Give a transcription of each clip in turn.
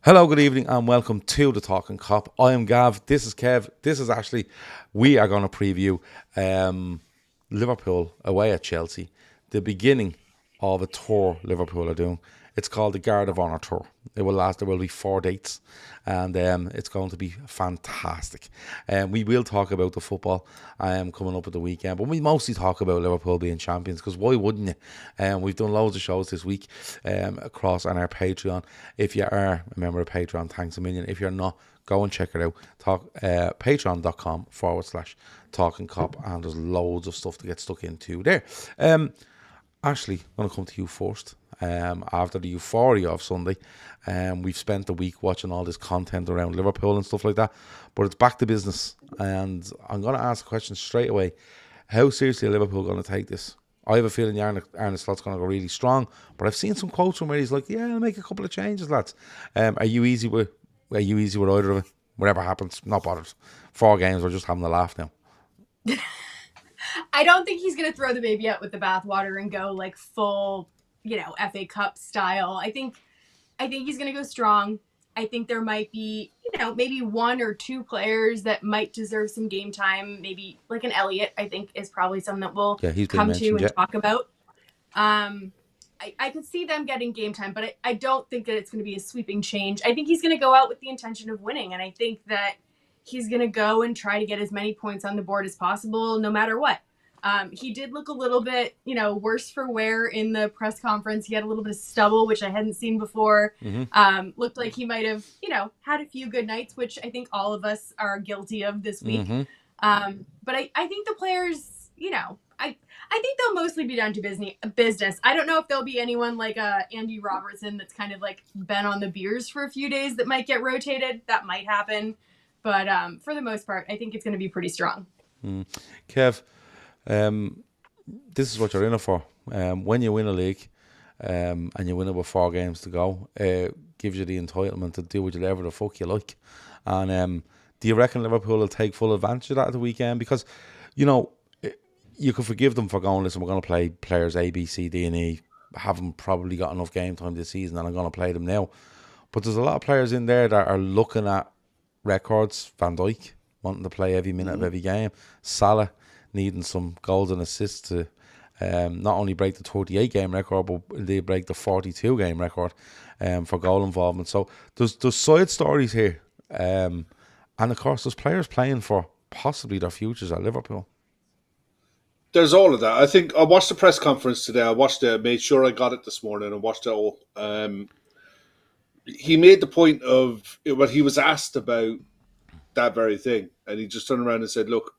Hello, good evening, and welcome to the Talkin Kop. I am Gav. This is Kev. This is Ashley. We are going to preview Liverpool away at Chelsea, the beginning of a tour Liverpool are doing. It's called the Guard of Honour Tour. It will last. There will be 4 dates, and it's going to be fantastic. We will talk about the football coming up at the weekend, but we mostly talk about Liverpool being champions, because why wouldn't you? We've done loads of shows this week across on our Patreon. If you are a member of Patreon, thanks a million. If you're not, go and check it out. Patreon.com/Talkin Kop, and there's loads of stuff to get stuck into there. Ashley, I'm going to come to you first. After the euphoria of Sunday, we've spent the week watching all this content around Liverpool and stuff like that, but it's back to business, and I'm going to ask a question straight away. How seriously are Liverpool going to take this? I have a feeling Arne Slot's going to go really strong, but I've seen some quotes from where he's like, "Yeah, I'll make a couple of changes, lads." Are you easy with either of it? Whatever happens, not bothered. 4 games, we're just having a laugh now. I don't think he's going to throw the baby out with the bathwater and go like full, FA Cup style. I think he's going to go strong. I think there might be, maybe one or two players that might deserve some game time. Maybe like an Elliott, I think is probably something that we'll come to and talk about. I could see them getting game time, but I don't think that it's going to be a sweeping change. I think he's going to go out with the intention of winning, and I think that he's going to go and try to get as many points on the board as possible, no matter what. He did look a little bit, worse for wear in the press conference. He had a little bit of stubble, which I hadn't seen before. Mm-hmm. Looked like he might have, had a few good nights, which I think all of us are guilty of this week. Mm-hmm. But I think the players, I think they'll mostly be down to business. I don't know if there'll be anyone like Andy Robertson that's kind of like been on the beers for a few days that might get rotated. That might happen. But for the most part, I think it's going to be pretty strong. Kev, this is what you're in it for. When you win a league and you win it with 4 games to go, it gives you the entitlement to do whatever the fuck you like. And do you reckon Liverpool will take full advantage of that at the weekend? Because, you could forgive them for going, listen, we're going to play players A, B, C, D, and E. Haven't probably got enough game time this season, and I'm going to play them now. But there's a lot of players in there that are looking at records. Van Dijk wanting to play every minute of every game. Salah needing some goals and assists to not only break the 38-game record, but indeed break the 42-game record for goal involvement. So there's side stories here. And of course, there's players playing for possibly their futures at Liverpool. There's all of that. I think I watched the press conference today. I watched it, made sure I got it this morning, and watched it all. He made the point of what he was asked about that very thing, and he just turned around and said, "Look,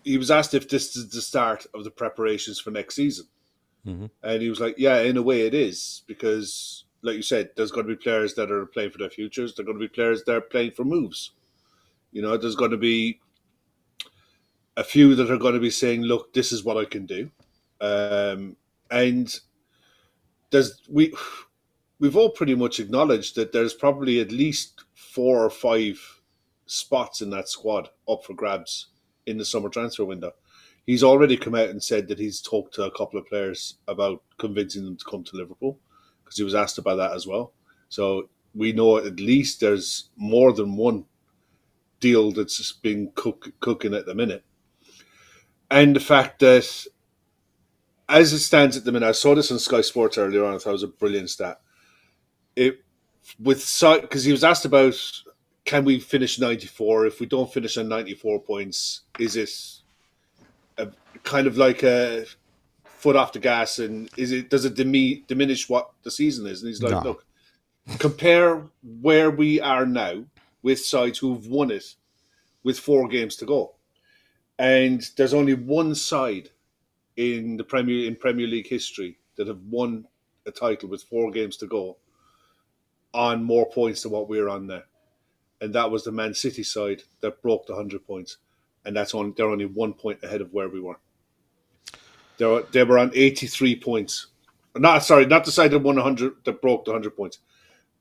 he was asked if this is the start of the preparations for next season," and he was like, "Yeah, in a way, it is, because, like you said, there's going to be players that are playing for their futures. There're going to be players that are playing for moves. There's going to be a few that are going to be saying, look, this is what I can do." And we've all pretty much acknowledged that there's probably at least 4 or 5 spots in that squad up for grabs in the summer transfer window. He's already come out and said that he's talked to a couple of players about convincing them to come to Liverpool, because he was asked about that as well. So we know at least there's more than one deal that's just been cooking at the minute. And the fact that, as it stands at the minute, I saw this on Sky Sports earlier on. I thought it was a brilliant stat. Because he was asked about, can we finish 94? If we don't finish on 94 points, is it kind of like a foot off the gas? And does it diminish what the season is? And he's like, Look, compare where we are now with sides who've won it with 4 games to go. And there's only one side in Premier League history that have won a title with 4 games to go on more points than what we're on now. And that was the Man City side that broke the 100 points. And they're only 1 point ahead of where we were. They were on 83 points. Not the side that won 100, that broke the 100 points.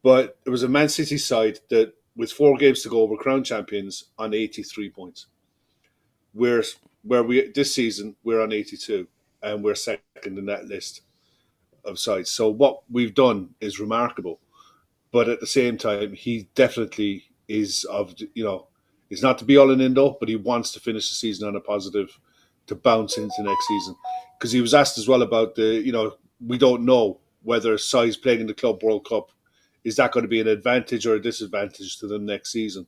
But it was a Man City side that, with 4 games to go, were crown champions on 83 points. This season we're on 82, and we're second in that list of sides. So what we've done is remarkable, but at the same time, he definitely is is not to be all and end all, but he wants to finish the season on a positive to bounce into next season. Because he was asked as well about we don't know whether size playing in the Club World Cup, is that going to be an advantage or a disadvantage to them next season?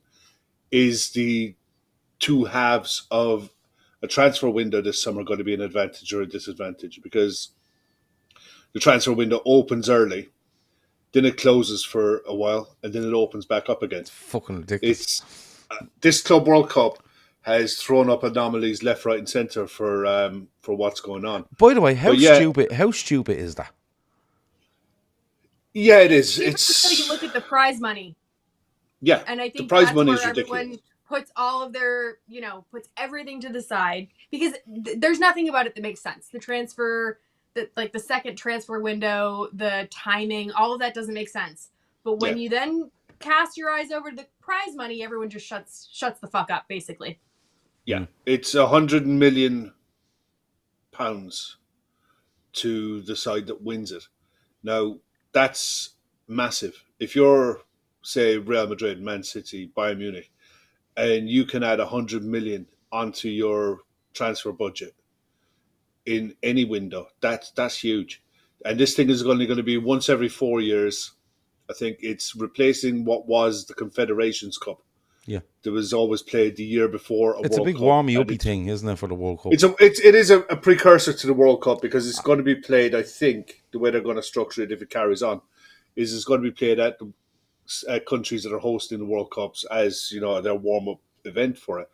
Is the two halves of a transfer window this summer going to be an advantage or a disadvantage? Because the transfer window opens early, then it closes for a while, and then it opens back up again. It's fucking ridiculous. It's this Club World Cup has thrown up anomalies left, right, and centre for what's going on. By the way, how stupid is that? Yeah, it is. So you look at the prize money. Yeah, and I think the prize that's money where is ridiculous. Everyone puts all of their, puts everything to the side because there's nothing about it that makes sense. The transfer, the second transfer window, the timing, all of that doesn't make sense. But when you then cast your eyes over the prize money, everyone just shuts the fuck up, basically. Yeah, it's £100 million to the side that wins it. Now, that's massive. If you're, say, Real Madrid, Man City, Bayern Munich, and you can add 100 million onto your transfer budget in any window, that's huge. And this thing is only going to be once every 4 years. I think it's replacing what was the Confederations Cup. Yeah, that was always played the year before. It's World a big Cup, warmy-uppy thing, isn't it, for the World Cup? It is a precursor to the World Cup because it's going to be played. I think the way they're going to structure it, if it carries on, is it's going to be played at the countries that are hosting the World Cups as their warm-up event for it.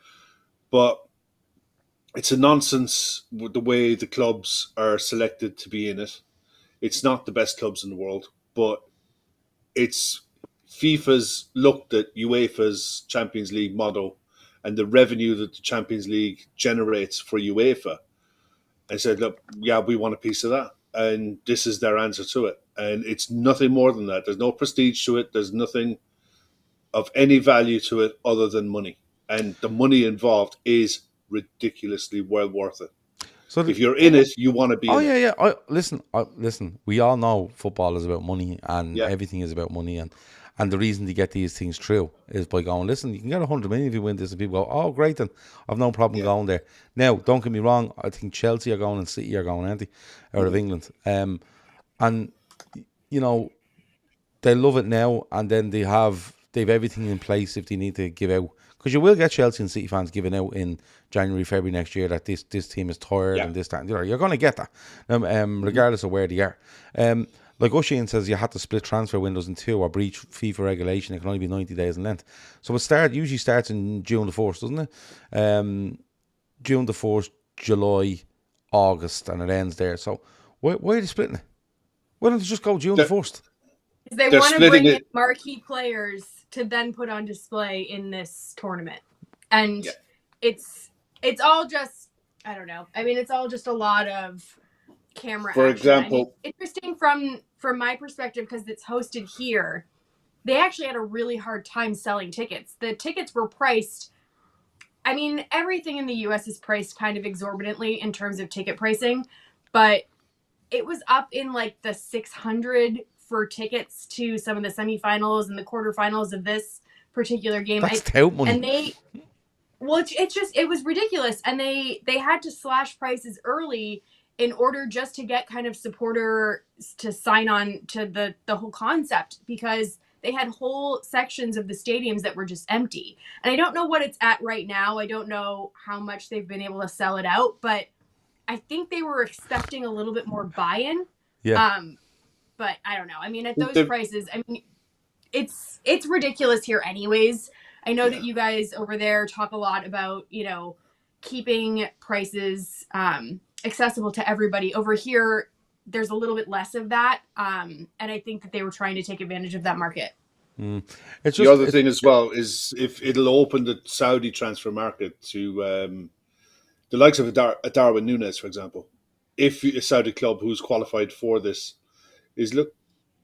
But it's a nonsense with the way the clubs are selected to be in it. It's not the best clubs in the world, but it's FIFA's looked at UEFA's Champions League model and the revenue that the Champions League generates for UEFA and said, look, yeah, we want a piece of that. And this is their answer to it. And it's nothing more than that. There's no prestige to it. There's nothing of any value to it other than money. And the money involved is ridiculously well worth it. So if you're in it, you want to be in it. Yeah. Listen, we all know football is about money and everything is about money. And the reason to get these things through is by going, listen, you can get 100 million if you win this. And people go, oh, great, then I've no problem going there. Now, don't get me wrong. I think Chelsea are going and City are going, aren't they, out of England. And, they love it now. And then they've everything in place if they need to give out. Because you will get Chelsea and City fans giving out in January, February next year that this team is tired and this, that. And you're going to get that, regardless of where they are. Like O'Sheen says, you had to split transfer windows in two or breach FIFA regulation. It can only be 90 days in length. So it usually starts in June the 1st, doesn't it? June the 1st, July, August, and it ends there. So why are they splitting it? Why don't they just go June the 1st? They want to bring in marquee players to then put on display in this tournament. And it's all just, I don't know. I mean, it's all just a lot of camera for action. example, interesting from my perspective because it's hosted here. They actually had a really hard time selling tickets. The tickets were priced, I mean, everything in the US is priced kind of exorbitantly in terms of ticket pricing, but it was up in like the 600 for tickets to some of the semifinals and the quarterfinals of this particular game. That's tout money. And it was ridiculous. And they had to slash prices early in order just to get kind of supporters to sign on to the whole concept because they had whole sections of the stadiums that were just empty. And I don't know what it's at right now. I don't know how much they've been able to sell it out, but I think they were expecting a little bit more buy-in. Yeah. But I don't know. I mean, at those prices, I mean, it's ridiculous here anyways. I know that you guys over there talk a lot about, keeping prices accessible to everybody. Over here, there's a little bit less of that. And I think that they were trying to take advantage of that market. The other thing as well is if it'll open the Saudi transfer market to the likes of a Darwin Núñez, for example. If a Saudi club who's qualified for this is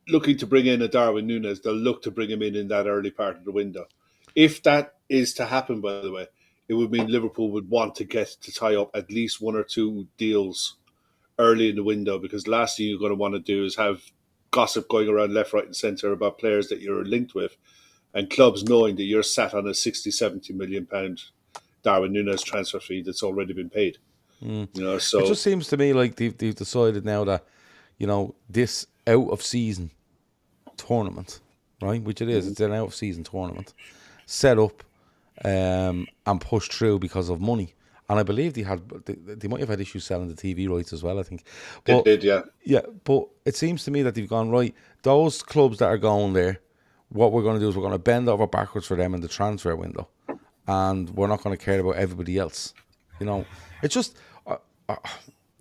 looking to bring in a Darwin Núñez, they'll look to bring him in that early part of the window. If that is to happen, by the way, it would mean Liverpool would want to get to tie up at least one or two deals early in the window because the last thing you're going to want to do is have gossip going around left, right, and centre about players that you're linked with, and clubs knowing that you're sat on a 60, 70 million pound Darwin Núñez transfer fee that's already been paid. It So just seems to me like they've decided now that, this out of season tournament, right? Which it is. It's an out of season tournament set up and pushed through because of money. And I believe they might have had issues selling the TV rights as well, I think. But, they did, yeah. Yeah, but it seems to me that they've gone, right, those clubs that are going there, what we're going to do is we're going to bend over backwards for them in the transfer window. And we're not going to care about everybody else. It's just,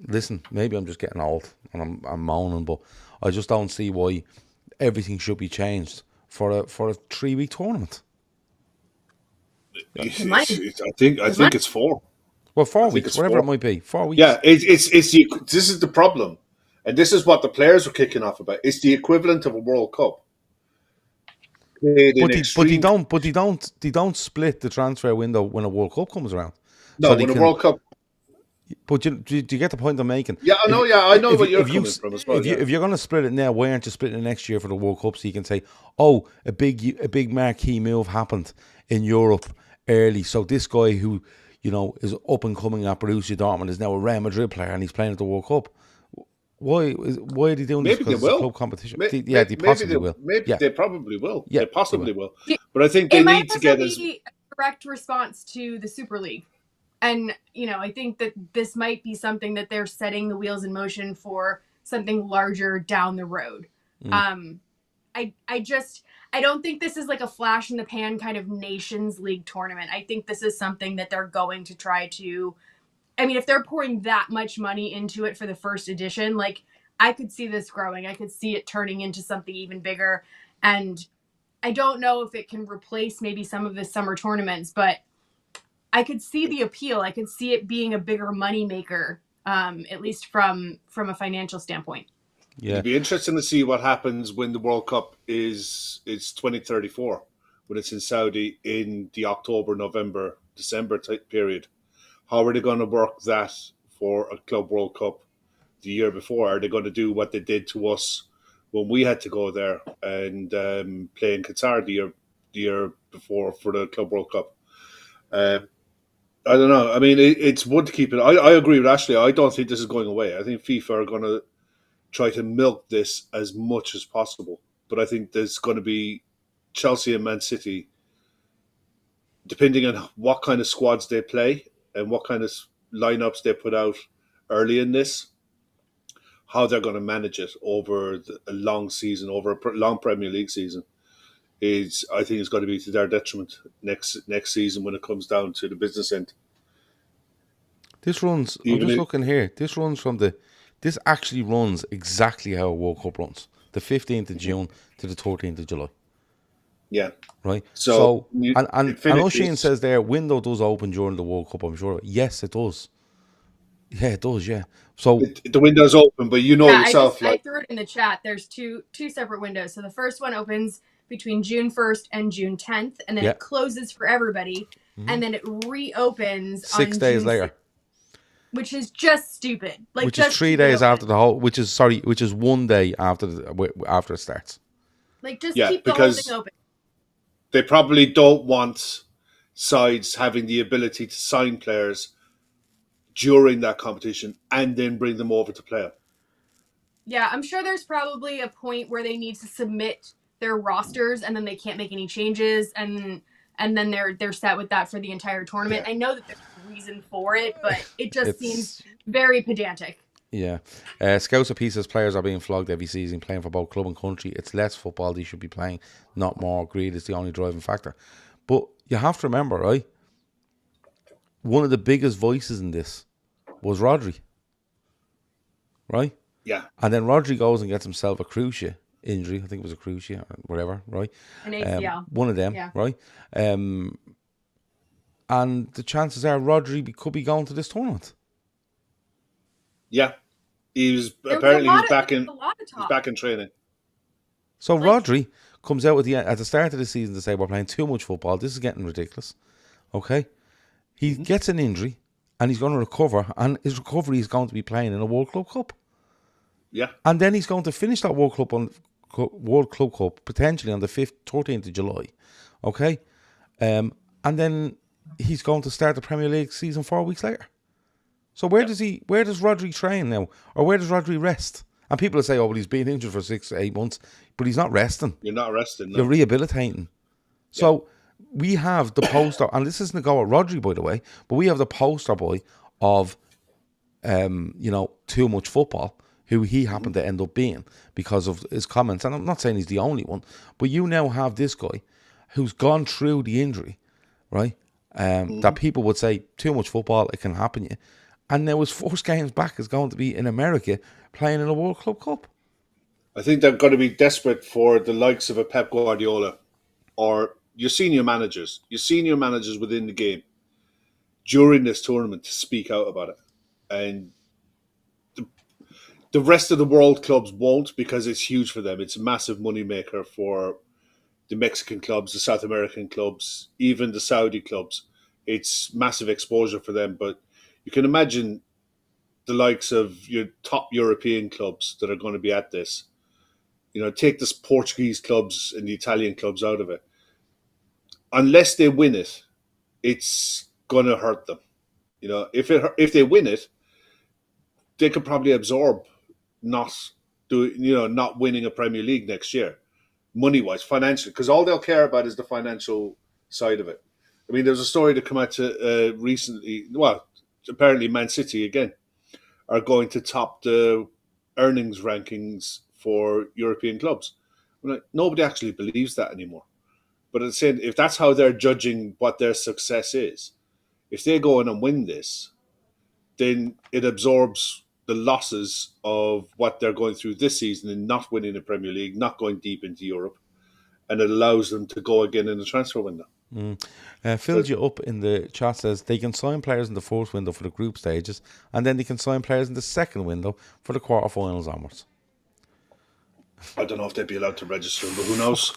listen, maybe I'm just getting old and I'm moaning, but I just don't see why everything should be changed for a 3-week tournament. I think it's 4. Well, 4 weeks, whatever it might be. 4 weeks. Yeah, this is the problem, and this is what the players were kicking off about. It's the equivalent of a World Cup. But they don't split the transfer window when a World Cup comes around. No, so when a World Cup. But do you get the point I'm making? Yeah, I know. I know what you're coming from as well. If you're going to split it now, why aren't you splitting it next year for the World Cup so you can say, oh, a big marquee move happened in Europe early, so this guy who is up and coming at Borussia Dortmund is now a Real Madrid player and he's playing at the World Cup. Why are they doing this? Maybe they Because will. It's a club competition. They possibly will. Maybe they probably will. Yeah, they possibly will. But I think they need to get a direct response to the Super League. And, I think that this might be something that they're setting the wheels in motion for something larger down the road. I don't think this is like a flash in the pan kind of Nations League tournament. I think this is something that they're going to try to, if they're pouring that much money into it for the first edition, like I could see this growing. I could see it turning into something even bigger. And I don't know if it can replace maybe some of the summer tournaments, but I could see the appeal. I could see it being a bigger money maker, at least from a financial standpoint. Yeah, it'd be interesting to see what happens when the World Cup is 2034, when it's in Saudi in the October, November, December type period. How are they going to work that for a Club World Cup the year before? Are they going to do what they did to us when we had to go there and play in Qatar the year before for the Club World Cup? I don't know. It's wood to keep it. I agree with Ashley. I don't think this is going away. I think FIFA are going to try to milk this as much as possible. But I think there's going to be Chelsea and Man City, depending on what kind of squads they play and what kind of lineups they put out early in this, how they're going to manage it over a long season, over a long Premier League season, I think it's going to be to their detriment next season when it comes down to the business end. This runs. I'm just looking here. This actually runs exactly how a World Cup runs. The 15th of June to the 13th of July. Yeah. Right? So I know Shane says there, window does open during the World Cup, I'm sure. Yes, it does. Yeah, it does, yeah. So the window's open, but yourself. I threw it in the chat. There's two separate windows. So the first one opens between June 1st and June 10th, and then it closes for everybody, and then it reopens 6 days June later. 6th, which is just stupid. Which is 3 days after the whole. Which is 1 day after it starts. Like just keep the whole thing open. They probably don't want sides having the ability to sign players during that competition and then bring them over to play them. Yeah, I'm sure there's probably a point where they need to submit their rosters and then they can't make any changes and then they're set with that for the entire tournament. I know that there's a reason for it, but it just seems very pedantic. Yeah. Scouts of Pieces players are being flogged every season playing for both club and country. It's less football they should be playing, not more. Greed is the only driving factor. But you have to remember, right? One of the biggest voices in this was Rodri. Right? Yeah. And then Rodri goes and gets himself a cruciate injury. I think it was a cruciate or whatever, right? An ACL. One of them, right? And the chances are Rodri could be going to this tournament. Yeah. He's back in training. So Rodri comes out at the start of the season to say we're playing too much football. This is getting ridiculous. Okay, he gets an injury and he's going to recover, and his recovery is going to be playing in a World Club Cup. Yeah. And then he's going to finish that World Club Cup potentially on the 13th of July. Okay? And then he's going to start the Premier League season 4 weeks later. So where does Rodri train now? Or where does Rodri rest? And people will say, oh, well, he's been injured for 6 to 8 months, but he's not resting. You're not resting. No. You're rehabilitating. So we have the poster, and this isn't a go at Rodri, by the way, but we have the poster boy of, too much football, who he happened to end up being because of his comments. And I'm not saying he's the only one, but you now have this guy who's gone through the injury, right? That people would say, too much football, it can happen to you. And now his first games back is going to be in America playing in a World Club Cup. I think they're going to be desperate for the likes of a Pep Guardiola or your senior managers within the game during this tournament to speak out about it. And the rest of the world clubs won't, because it's huge for them. It's a massive moneymaker for the Mexican clubs, the South American clubs, even the Saudi clubs. It's massive exposure for them. But you can imagine the likes of your top European clubs that are going to be at this. Take the Portuguese clubs and the Italian clubs out of it. Unless they win it, it's going to hurt them. If they win it, they could probably absorb not winning a Premier League next year, money-wise, financially, because all they'll care about is the financial side of it. I mean, there's a story that came out recently. Well, apparently Man City, again, are going to top the earnings rankings for European clubs. Nobody actually believes that anymore. But it's saying, if that's how they're judging what their success is, if they go in and win this, then it absorbs the losses of what they're going through this season in not winning the Premier League, not going deep into Europe, and it allows them to go again in the transfer window. Filled you up in the chat says they can sign players in the fourth window for the group stages, and then they can sign players in the second window for the quarterfinals onwards. I don't know if they'd be allowed to register, but who knows?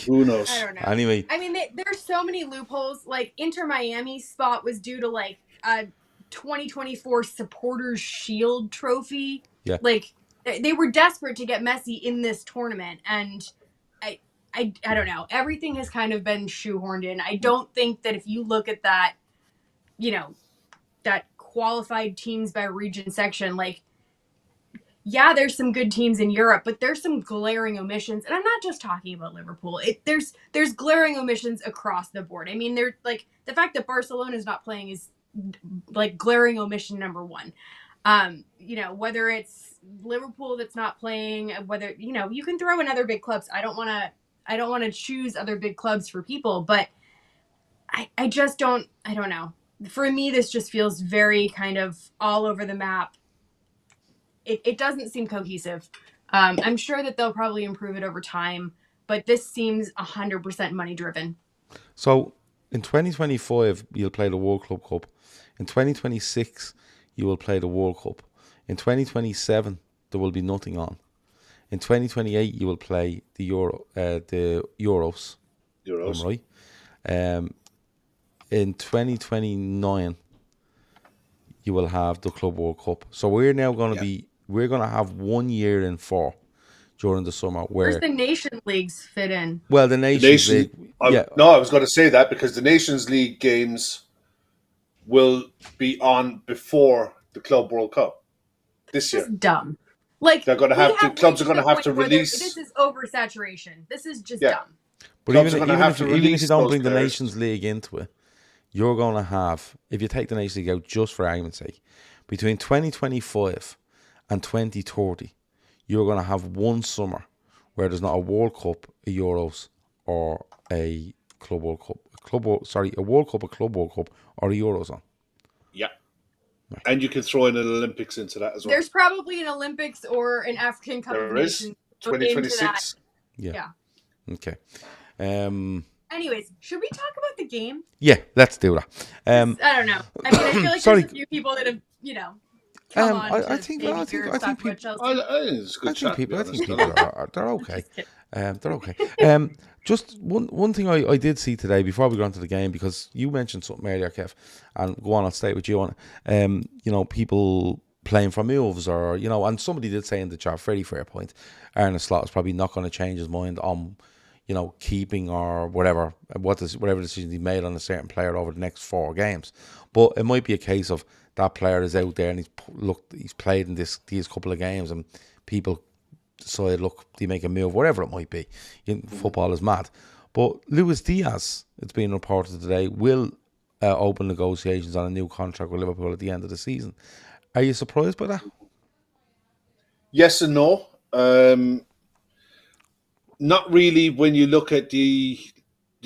Who knows? I don't know. Anyway, I mean, there's so many loopholes. Like Inter Miami's spot was due to like a 2024 Supporters Shield trophy. Yeah. Like they were desperate to get Messi in this tournament, and I don't know. Everything has kind of been shoehorned in. I don't think that if you look at that, that qualified teams by region section, like, yeah, there's some good teams in Europe, but there's some glaring omissions. And I'm not just talking about Liverpool. There's glaring omissions across the board. I mean, there's like the fact that Barcelona is not playing is like glaring omission number one. Whether it's Liverpool that's not playing, whether, you can throw in other big clubs. I don't want to choose other big clubs for people, but I just don't know. For me, this just feels very kind of all over the map. It doesn't seem cohesive. I'm sure that they'll probably improve it over time, but this seems 100% money driven. So in 2025, you'll play the World Club Cup. In 2026, you will play the World Cup. In 2027, there will be nothing on. In 2028, you will play the Euros. Euros. Right. In 2029, you will have the Club World Cup. So we're now going to we're going to have 1 year in 4 during the summer. Where's the Nation Leagues fit in? Well, the Nations League. No, I was going to say that because the Nations League games will be on before the Club World Cup this year. This is dumb. Like they're going to have to. Clubs are going to have to release. This is oversaturation. This is just dumb. But even if you don't bring the Nations League into it, you're going to have, if you take the Nations League out just for argument's sake, between 2025 and 2030, you're going to have one summer where there's not a World Cup, a Euros, or a Club World Cup. A World Cup, a Club World Cup, or a Euros on. Yeah. Right. And you can throw in an Olympics into that as well. There's probably an Olympics or an African Cup of Nations. 2026. Yeah. Okay. Anyways, should we talk about the game? Yeah, let's do that. I don't know. I mean, I feel like there's a few people that have, come on. I think people they're okay. They're okay. Just one thing I did see today before we go on to the game, because you mentioned something earlier, Kev, and go on, I'll stay with you on it. People playing for moves, or and somebody did say in the chat, very fair point, Arne Slot is probably not going to change his mind on keeping or whatever decision he made on a certain player over the next 4 games. But it might be a case of that player is out there and he's played in these couple of games, and people decide, look, they make a move, whatever it might be. Football is mad. But Luis Diaz, it's been reported today, will open negotiations on a new contract with Liverpool at the end of the season. Are you surprised by that? Yes and no. Not really. When you look at the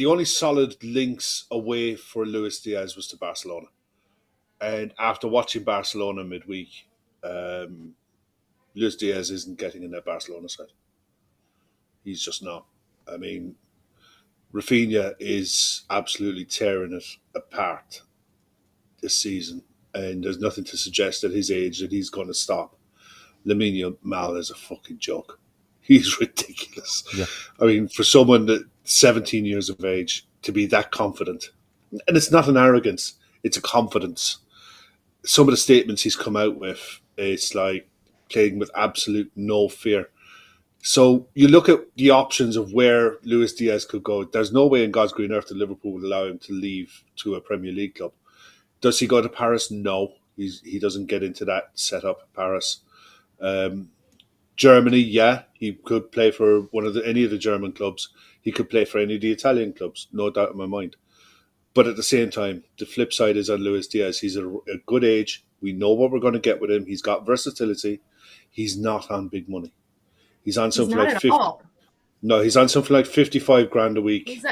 only solid links away for Luis Diaz was to Barcelona, and after watching Barcelona midweek, Luis Diaz isn't getting in that Barcelona side. He's just not. I mean, Rafinha is absolutely tearing it apart this season, and there's nothing to suggest at his age that he's going to stop. Lamine Yamal is a fucking joke. He's ridiculous. Yeah. I mean, for someone that 17 years of age to be that confident, and it's not an arrogance, it's a confidence. Some of the statements he's come out with, it's like playing with absolute no fear. So you look at the options of where Luis Diaz could go. There's no way in God's green earth that Liverpool would allow him to leave to a Premier League club. Does he go to Paris? No. He doesn't get into that setup at Paris. Germany, yeah, he could play for any of the German clubs. He could play for any of the Italian clubs, no doubt in my mind. But at the same time, the flip side is on Luis Diaz. He's a good age. We know what we're going to get with him. He's got versatility. He's not on big money. He's on something like 50. No, he's on something like 55 grand a week. He's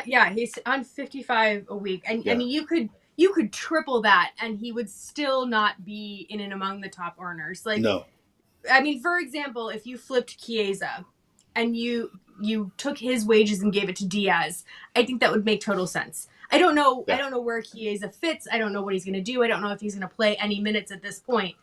on 55 a week, and I mean, you could triple that, and he would still not be in and among the top earners. Like, no. I mean, for example, if you flipped Chiesa and you took his wages and gave it to Diaz, I think that would make total sense. I don't know. Yeah. I don't know where Chiesa fits. I don't know what he's going to do. I don't know if he's going to play any minutes at this point.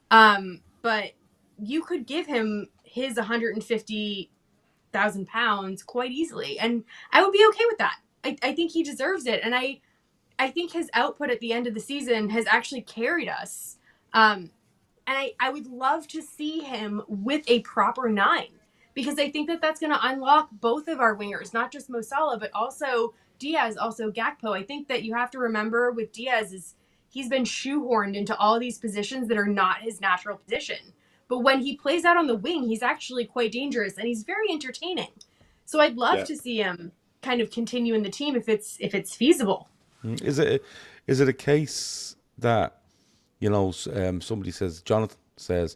But you could give him his £150,000 quite easily, and I would be okay with that. I think he deserves it, and I think his output at the end of the season has actually carried us. And I would love to see him with a proper 9, because I think that that's going to unlock both of our wingers, not just Mo Salah, but also Diaz, also Gakpo. I think that you have to remember with Diaz is he's been shoehorned into all these positions that are not his natural position. But when he plays out on the wing, he's actually quite dangerous, and he's very entertaining. So I'd love to see him kind of continue in the team if it's feasible. Is it a case that, somebody says, Jonathan says,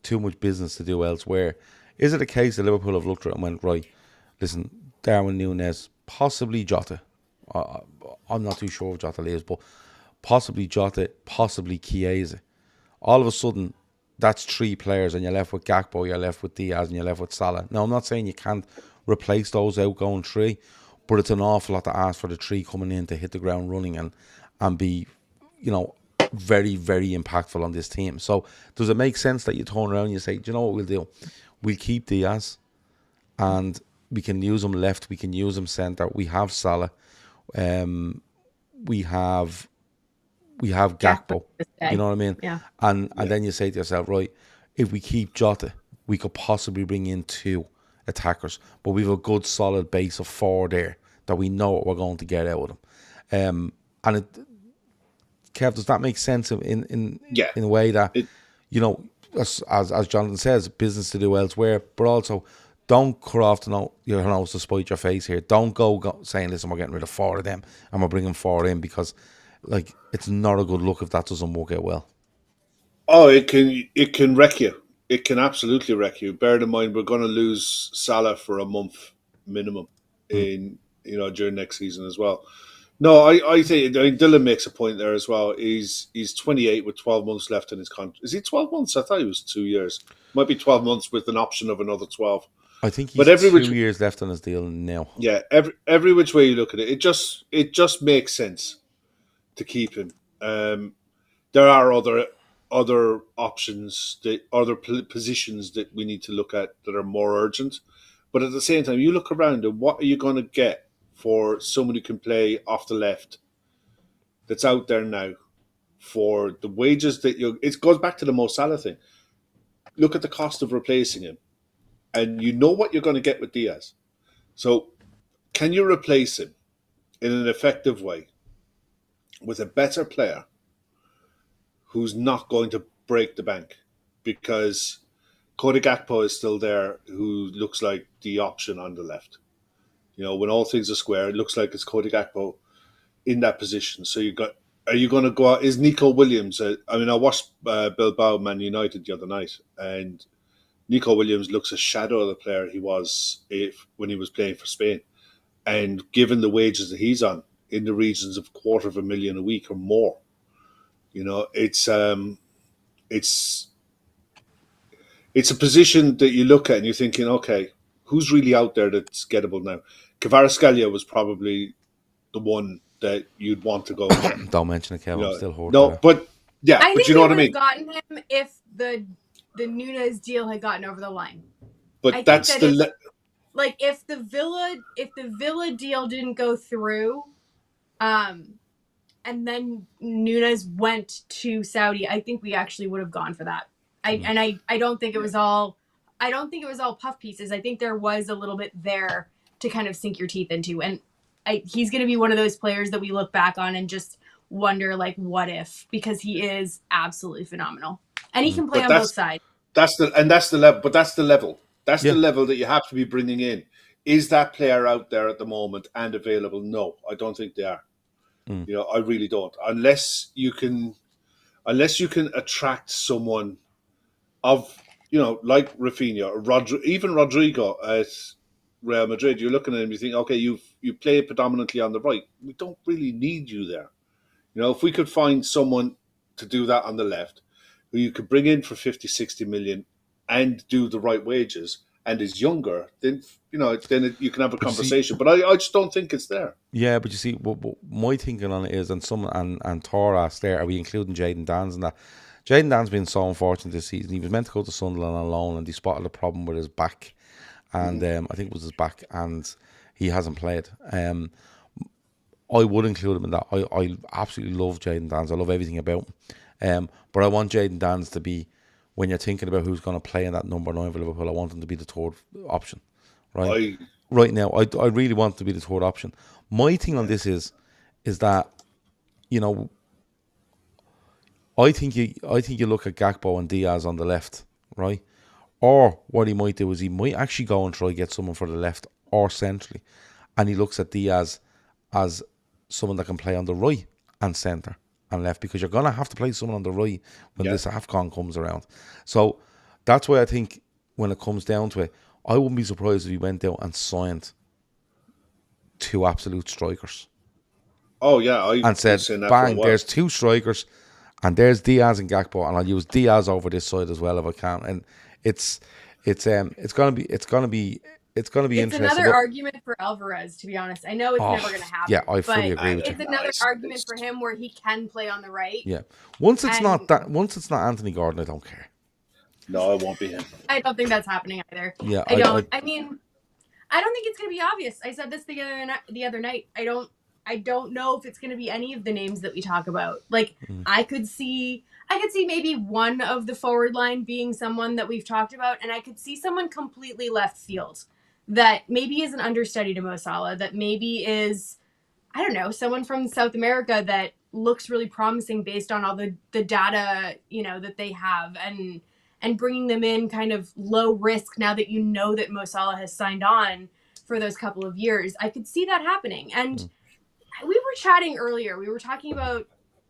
too much business to do elsewhere? Is it a case that Liverpool have looked at it and went, right, listen, Darwin Núñez, possibly Jota. I'm not too sure if Jota leaves, but possibly Jota, possibly Chiesa. All of a sudden, that's 3 players, and you're left with Gakpo, you're left with Diaz, and you're left with Salah. Now, I'm not saying you can't replace those outgoing 3, but it's an awful lot to ask for the 3 coming in to hit the ground running and be, very, very impactful on this team. So does it make sense that you turn around and you say, do you know what we'll do? We'll keep Diaz, and we can use him left, we can use him centre. We have Salah, we have Gakpo. You know what I mean? Yeah. And then you say to yourself, right, if we keep Jota, we could possibly bring in 2 attackers, but we have a good solid base of 4 there that we know what we're going to get out of them. And Kev, does that make sense in a way that as Jonathan says, business to do elsewhere, but also don't cut off your nose to spite your face here. Don't go saying, listen, we're getting rid of 4 of them and we're bringing 4 in, because it's not a good look if that doesn't work out well. Oh, it can wreck you. It can absolutely wreck you. Bear in mind, we're going to lose Salah for a month minimum during next season as well. No, I think Dylan makes a point there as well. He's 28 with 12 months left in his contract. Is he 12 months? I thought he was 2 years. Might be 12 months with an option of another 12. I think he's 2 years left on his deal now. Yeah, every which way you look at it, it just makes sense to keep him. There are other options, other positions that we need to look at that are more urgent. But at the same time, you look around and what are you going to get for someone who can play off the left that's out there now for the wages that it goes back to the Mo Salah thing. look at the cost of replacing him, and you know what you're going to get with Diaz. So, can you replace him in an effective way with a better player who's not going to break the bank? Because Cody Gakpo is still there, who looks like the option on the left. You know, when all things are square, it looks like it's Cody Gakpo in that position. So are you going to go out? Is Nico Williams? I mean, I watched Bilbao Man United the other night, and Nico Williams looks a shadow of the player he was when he was playing for Spain. And given the wages that he's on, in the regions of $250,000 a week or more, you know, it's a position that you look at and you're thinking, okay, who's really out there that's gettable now? Kvaratskhelia was probably the one that you'd want to go get. Don't mention it, Kev. You know, I'm still hurt. no, but yeah, I but think you know we what I would have mean. gotten him if the Nunes deal had gotten over the line. But I that's think the that if the Villa deal didn't go through, and then Nunes went to Saudi, I think we actually would have gone for that. I don't think it was all puff pieces. I think there was a little bit there to kind of sink your teeth into, and he's going to be one of those players that we look back on and just wonder, like, what if, because he is absolutely phenomenal and he can play on both sides. That's the level. But that's the level. That's the level that you have to be bringing in. Is that player out there at the moment and available? No, I don't think they are. You know, I really don't. Unless you can attract someone of, you know, like Rafinha or even Rodrigo at Real Madrid. You're looking at him, you think, okay, you play predominantly on the right. We don't really need you there. You know, if we could find someone to do that on the left, who you could bring in for 50, 60 million and do the right wages, and is younger, then, you know, you can have a conversation. But I just don't think it's there. Yeah, but you see, what my thinking on it is, and Tor asked there, are we including Jayden Danns in that? Jayden Danns been so unfortunate this season. He was meant to go to Sunderland on loan, and they spotted a problem with his back, and I think it was his back, and he hasn't played. I would include him in that. I absolutely love Jayden Danns. I love everything about him. But I want Jayden Danns to be, when you're thinking about who's going to play in that number 9 for Liverpool, I want him to be the third option. Right? Right now, I really want to be the third option. My thing on this is that, you know, I think you look at Gakpo and Diaz on the left, right? Or what he might do is he might actually go and try to get someone for the left or centrally, and he looks at Diaz as someone that can play on the right and centre and left, because you're going to have to play someone on the right when this AFCON comes around. So that's why I think when it comes down to it, I wouldn't be surprised if he went out and signed 2 absolute strikers. Oh, yeah. And said, bang, there's 2 strikers, and there's Diaz and Gakpo, and I'll use Diaz over this side as well if I can. And it's gonna be interesting. Another argument for Alvarez, to be honest. I know it's never going to happen. Yeah, I fully agree with you. It's another argument for him where he can play on the right. Yeah. Once it's not Anthony Gordon, I don't care. No, it won't be him. I don't think that's happening either. Yeah, I don't think it's going to be obvious. I said this the other night. I don't know if it's going to be any of the names that we talk about. Like, I could see maybe one of the forward line being someone that we've talked about, and I could see someone completely left field that maybe is an understudy to Mo Salah, that maybe is, I don't know, someone from South America that looks really promising based on all the data, you know, that they have, and bringing them in kind of low risk now that you know that Mo Salah has signed on for those couple of years. I could see that happening. And we were chatting earlier. We were talking about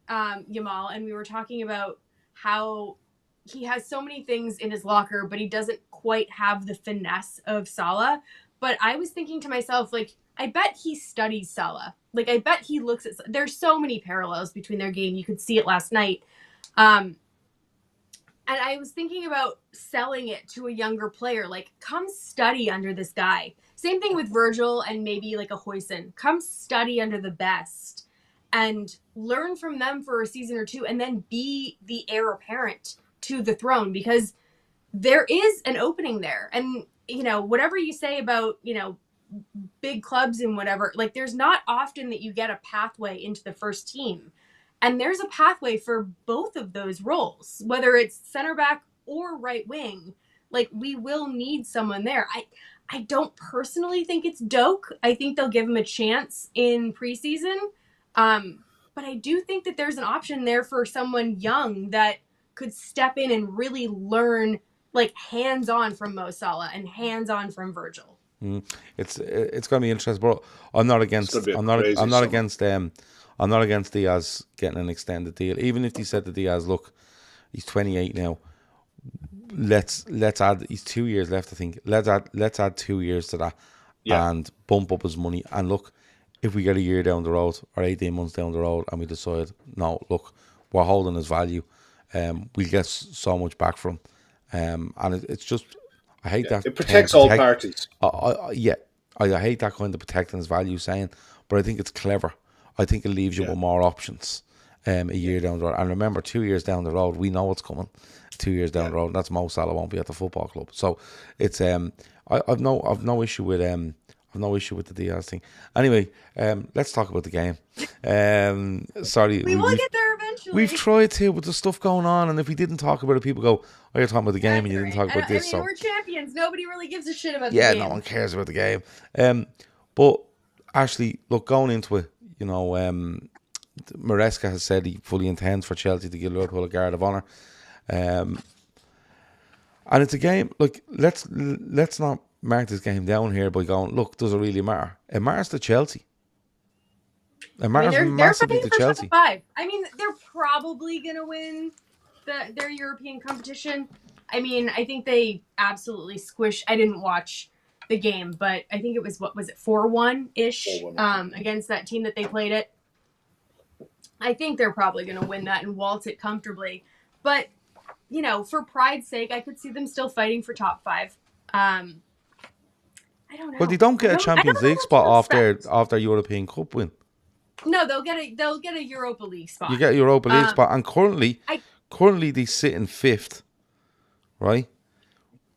Yamal, and we were talking about how he has so many things in his locker, but he doesn't quite have the finesse of Salah. But I was thinking to myself, like, I bet he studies Salah. Like, I bet he looks at... There's so many parallels between their game. You could see it last night. And I was thinking about selling it to a younger player. Like, come study under this guy. Same thing with Virgil and maybe like a Huijsen. Come study under the best and learn from them for a season or 2, and then be the heir apparent to the throne, because there is an opening there. And, you know, whatever you say about, you know, big clubs and whatever, like, there's not often that you get a pathway into the first team. And there's a pathway for both of those roles, whether it's center back or right wing. Like, we will need someone there. I don't personally think it's Doak. I think they'll give him a chance in preseason. But I do think that there's an option there for someone young that could step in and really learn, like, hands-on from Mo Salah and hands-on from Virgil. It's going to be interesting, but I'm not against. gonna be a I'm not. crazy I'm not summer. against. I'm not against Diaz getting an extended deal. Even if they said to Diaz, look, he's 28 now. Let's add. He's 2 years left, I think. Let's add 2 years to that, and bump up his money. And look, if we get a year down the road or 18 months down the road, and we decide, no, look, we're holding his value, we'll get so much back from him. And it's just, I hate that. It protects all parties. I hate that kind of protecting his value saying, but I think it's clever. I think it leaves you with more options a year down the road. And remember, 2 years down the road, we know what's coming. 2 years down the road, and that's Mo Salah won't be at the football club. So it's I've no issue with the Diaz thing. Anyway, let's talk about the game. Sorry, We will get there eventually. We've tried to with the stuff going on, and if we didn't talk about it, people go, "Oh, you're talking about the game, and you didn't talk about this." I mean, we're champions. Nobody really gives a shit about the yeah, game. no one cares about the game. But actually, look, going into it, you know, Maresca has said he fully intends for Chelsea to give Liverpool a guard of honour. And it's a game, like, let's not mark this game down here by going, look, does it really matter? It matters to Chelsea. It matters massively to Chelsea. Top 5. I mean, they're probably going to win their European competition. I mean, I think they absolutely squish. I didn't watch the game, but I think it was, 4-1-ish against that team that they played it. I think they're probably going to win that and waltz it comfortably. But, you know, for pride's sake, I could see them still fighting for top 5. I don't know. Well, they don't get a Champions League spot off their European Cup win. No, they'll get a Europa League spot. You get a Europa League spot, and currently they sit in 5th, right?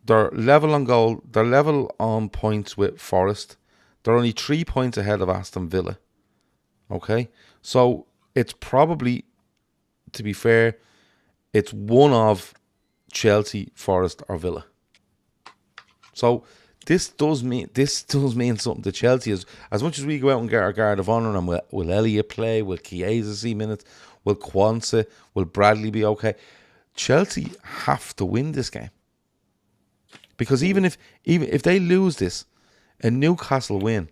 They're level on goal. They're level on points with Forest. They're only 3 points ahead of Aston Villa. Okay, so it's probably, to be fair, it's one of Chelsea, Forest, or Villa. So this does mean something to Chelsea. As much as we go out and get our guard of honour, and will Elliott play? Will Chiesa see minutes? Will Kwanzaa? Will Bradley be okay? Chelsea have to win this game, because even if they lose this, a Newcastle win,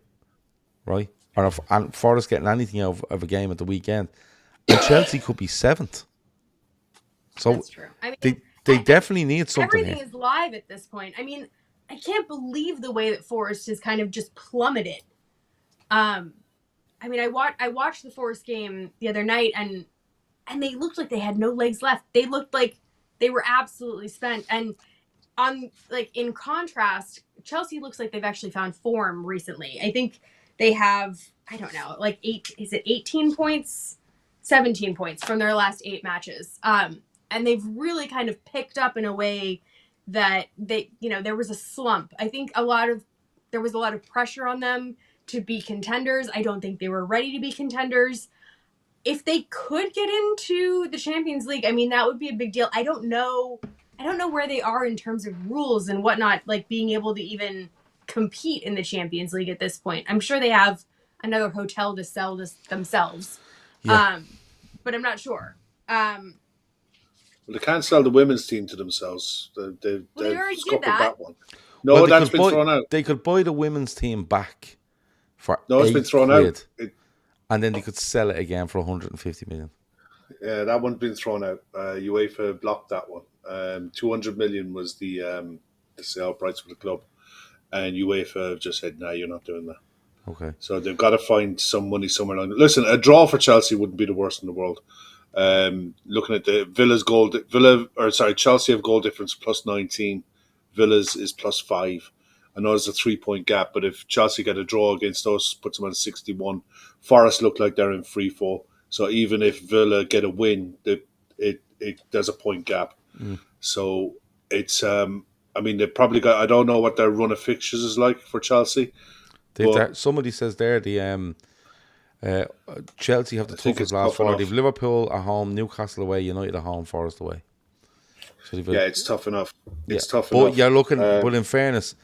right, and Forest getting anything out of a game at the weekend, and Chelsea could be 7th. So that's true. I mean, they definitely need something. Everything is live at this point. I mean, I can't believe the way that Forest has kind of just plummeted. I mean, I watched the Forest game the other night, and they looked like they had no legs left. They looked like they were absolutely spent. And in contrast, Chelsea looks like they've actually found form recently. I think they have, I don't know, like 18 points, 17 points from their last 8 matches. And they've really kind of picked up in a way that there was a slump. I think there was a lot of pressure on them to be contenders. I don't think they were ready to be contenders. If they could get into the Champions League, I mean, that would be a big deal. I don't know where they are in terms of rules and whatnot, like being able to even compete in the Champions League at this point. I'm sure they have another hotel to sell themselves. Yeah. But I'm not sure. Well, they can't sell the women's team to themselves. They've already scuppered did that. one. No, that's been thrown out. They could buy the women's team back for it's been thrown out. And then they could sell it again for 150 million. Yeah, that one's been thrown out. UEFA blocked that one. 200 million was the sale price for the club, and UEFA just said, "No, you're not doing that." Okay. So they've got to find some money somewhere along. Listen, a draw for Chelsea wouldn't be the worst in the world. Looking at the Chelsea have goal difference plus 19. Villa's is plus 5. I know there's a 3-point gap, but if Chelsea get a draw against us, puts them on 61. Forest look like they're in free fall. So even if Villa get a win, there's a point gap. So it's I mean, they probably got, I don't know what their run of fixtures is like for Chelsea. Somebody says there Chelsea have the toughest last 4. They've Liverpool at home, Newcastle away, United at home, Forest away. So they've Yeah, it's tough enough. It's tough but enough. you're looking. But in fairness,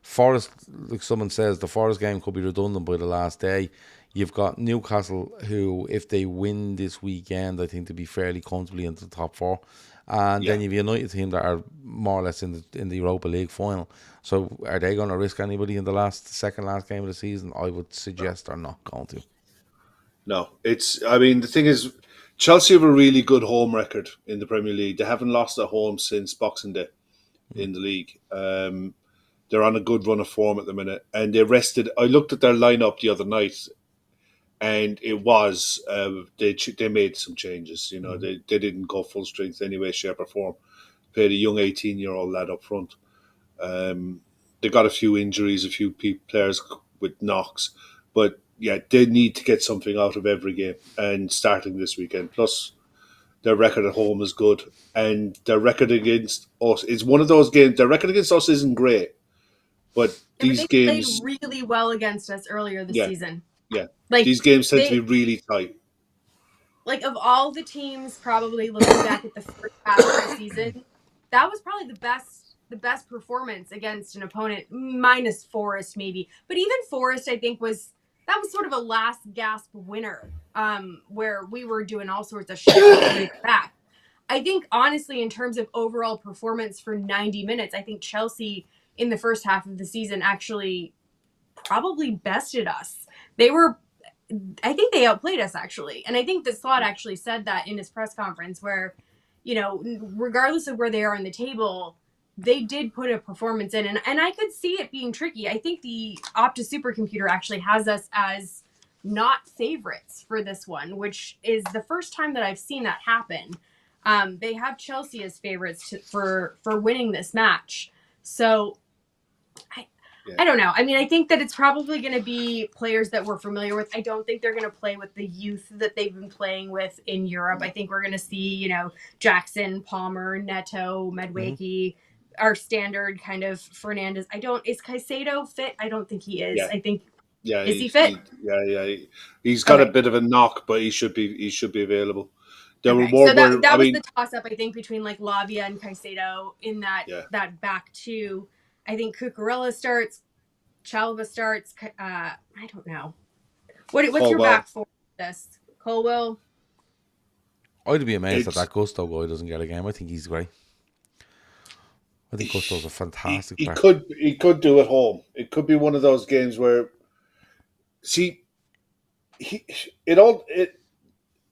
Forest, like someone says, the Forest game could be redundant by the last day. You've got Newcastle, who, if they win this weekend, I think they'll be fairly comfortably into the top four. And then you've a United team that are more or less in the Europa League final. So are they going to risk anybody in the second last game of the season? I would suggest they're not going to. No, I mean, the thing is, Chelsea have a really good home record in the Premier League. They haven't lost at home since Boxing Day in the league. They're on a good run of form at the minute, and they rested. I looked at their lineup the other night, and it was they made some changes. You know, they didn't go full strength any way, shape, or form. Played a young 18-year-old lad up front. They got a few injuries, a few players with knocks, but yeah, they need to get something out of every game, and starting this weekend. Plus, their record at home is good, and their record against us is one of those games. Their record against us isn't great, but these they games played really well against us earlier this season. Yeah, Like, these games tend to be really tight. Like, of all the teams, probably looking back at the first half of the season, that was probably the best performance against an opponent, minus Forest maybe. But even Forest, I think, was sort of a last gasp winner, where we were doing all sorts of shit back. I think, honestly, in terms of overall performance for 90 minutes, I think Chelsea in the first half of the season actually probably bested us. I think they outplayed us, actually. And I think that Slot actually said that in his press conference where, you know, regardless of where they are on the table, they did put a performance in. And I could see it being tricky. I think the Opta supercomputer actually has us as not favorites for this one, which is the first time that I've seen that happen. They have Chelsea as favorites for winning this match. So I don't know. I mean, I think that it's probably going to be players that we're familiar with. I don't think they're going to play with the youth that they've been playing with in Europe. I think we're going to see, you know, Jackson, Palmer, Neto, Medwaki, our standard kind of Fernandez. Is Caicedo fit? I don't think he is. Yeah. I think. Yeah, is he fit? He's got a bit of a knock, but he should be available. That was the toss up, I think, between like Lavia and Caicedo in that back two. I think Cucurella starts, Chalva starts. I don't know. What's your back for this? Colwell? I'd be amazed that Gusto guy doesn't get a game. I think he's great. I think Gusto's a fantastic player. He could do at home. It could be one of those games where,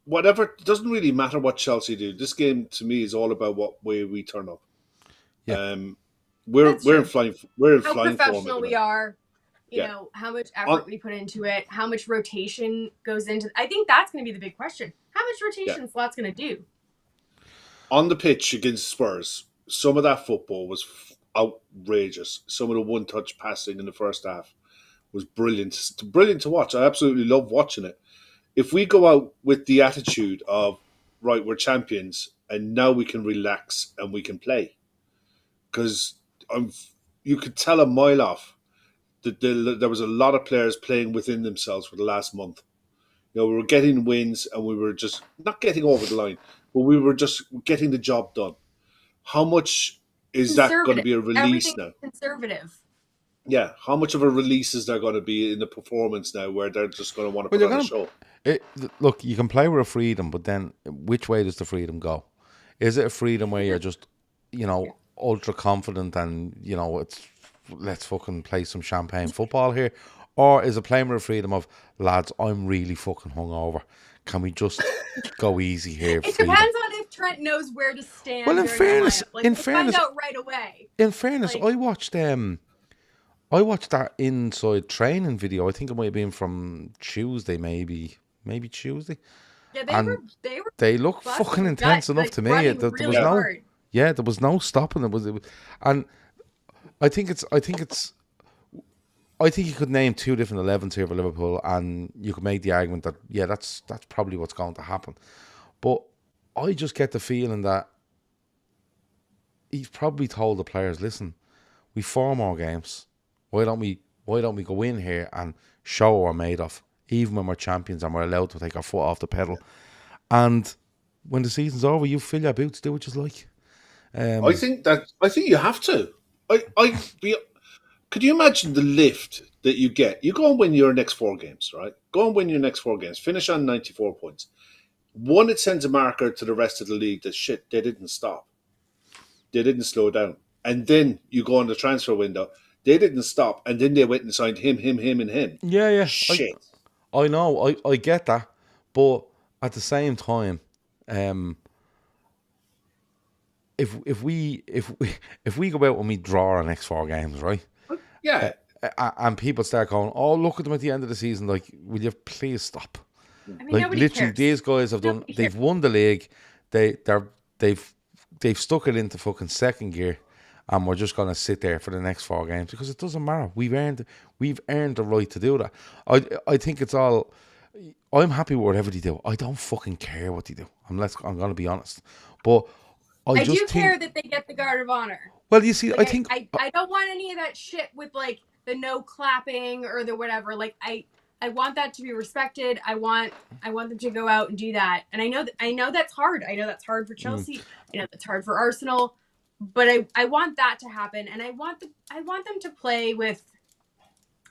whatever, it doesn't really matter what Chelsea do. This game to me is all about what way we turn up. Yeah. We're in flying form. How professional we are. You know, how much effort we put into it, how much rotation goes into. I think that's going to be the big question. How much rotation Slot's going to do? On the pitch against Spurs, some of that football was outrageous. Some of the one-touch passing in the first half was brilliant. Brilliant to watch. I absolutely love watching it. If we go out with the attitude of, right, we're champions, and now we can relax and we can play. Because you could tell a mile off that there was a lot of players playing within themselves for the last month. You know, we were getting wins and we were just not getting over the line, but we were just getting the job done. How much is that going to be a release now? Conservative. Yeah, how much of a release is there going to be in the performance now where they're just going to want to put on a show? Look, you can play with a freedom, but then which way does the freedom go? Is it a freedom where you're just, you know, ultra confident and, you know, let's fucking play some champagne football here? Or is it playing with a freedom of, lads, I'm really fucking hungover. Can we just go easy here? It depends on if Trent knows where to stand. Well, in fairness, we'll find out right away. In fairness, I watched that inside training video. I think it might have been from Tuesday, maybe Tuesday. Yeah, they look fucking intense enough to me. There was no stopping it. And I think you could name two different 11s here for Liverpool, and you could make the argument that that's probably what's going to happen. But I just get the feeling that he's probably told the players, listen, we 4 more games. Why don't we go in here and show what we're made of, even when we're champions and we're allowed to take our foot off the pedal. And when the season's over, you fill your boots, do what you like. I think you have to. Could you imagine the lift that you get? You go and win your next 4 games, right? Go and win your next 4 games. Finish on 94 points. One, it sends a marker to the rest of the league that shit, they didn't stop. They didn't slow down. And then you go on the transfer window. They didn't stop. And then they went and signed him, and him. Yeah. Shit. I know. I get that, but at the same time, if we go out and we draw our next 4 games, right? Yeah. And people start going, "Oh, look at them at the end of the season." Like, will you please stop? I mean, Like, nobody literally, cares. these guys have done. Nobody They've cares. won the league. They've stuck it into fucking second gear, and we're just gonna sit there for the next 4 games because it doesn't matter. We've earned the right to do that. I think it's all. I'm happy with whatever they do. I don't fucking care what they do. I'm gonna be honest, but I just do think, care that they get the Guard of Honor. well, you see, Like, I think I don't want any of that shit with like the no clapping or the whatever. Like I want that to be respected. I want them to go out and do that. And I know that's hard. I know that's hard for Chelsea. I know that's hard for Arsenal. But I want that to happen, and I want them to play with.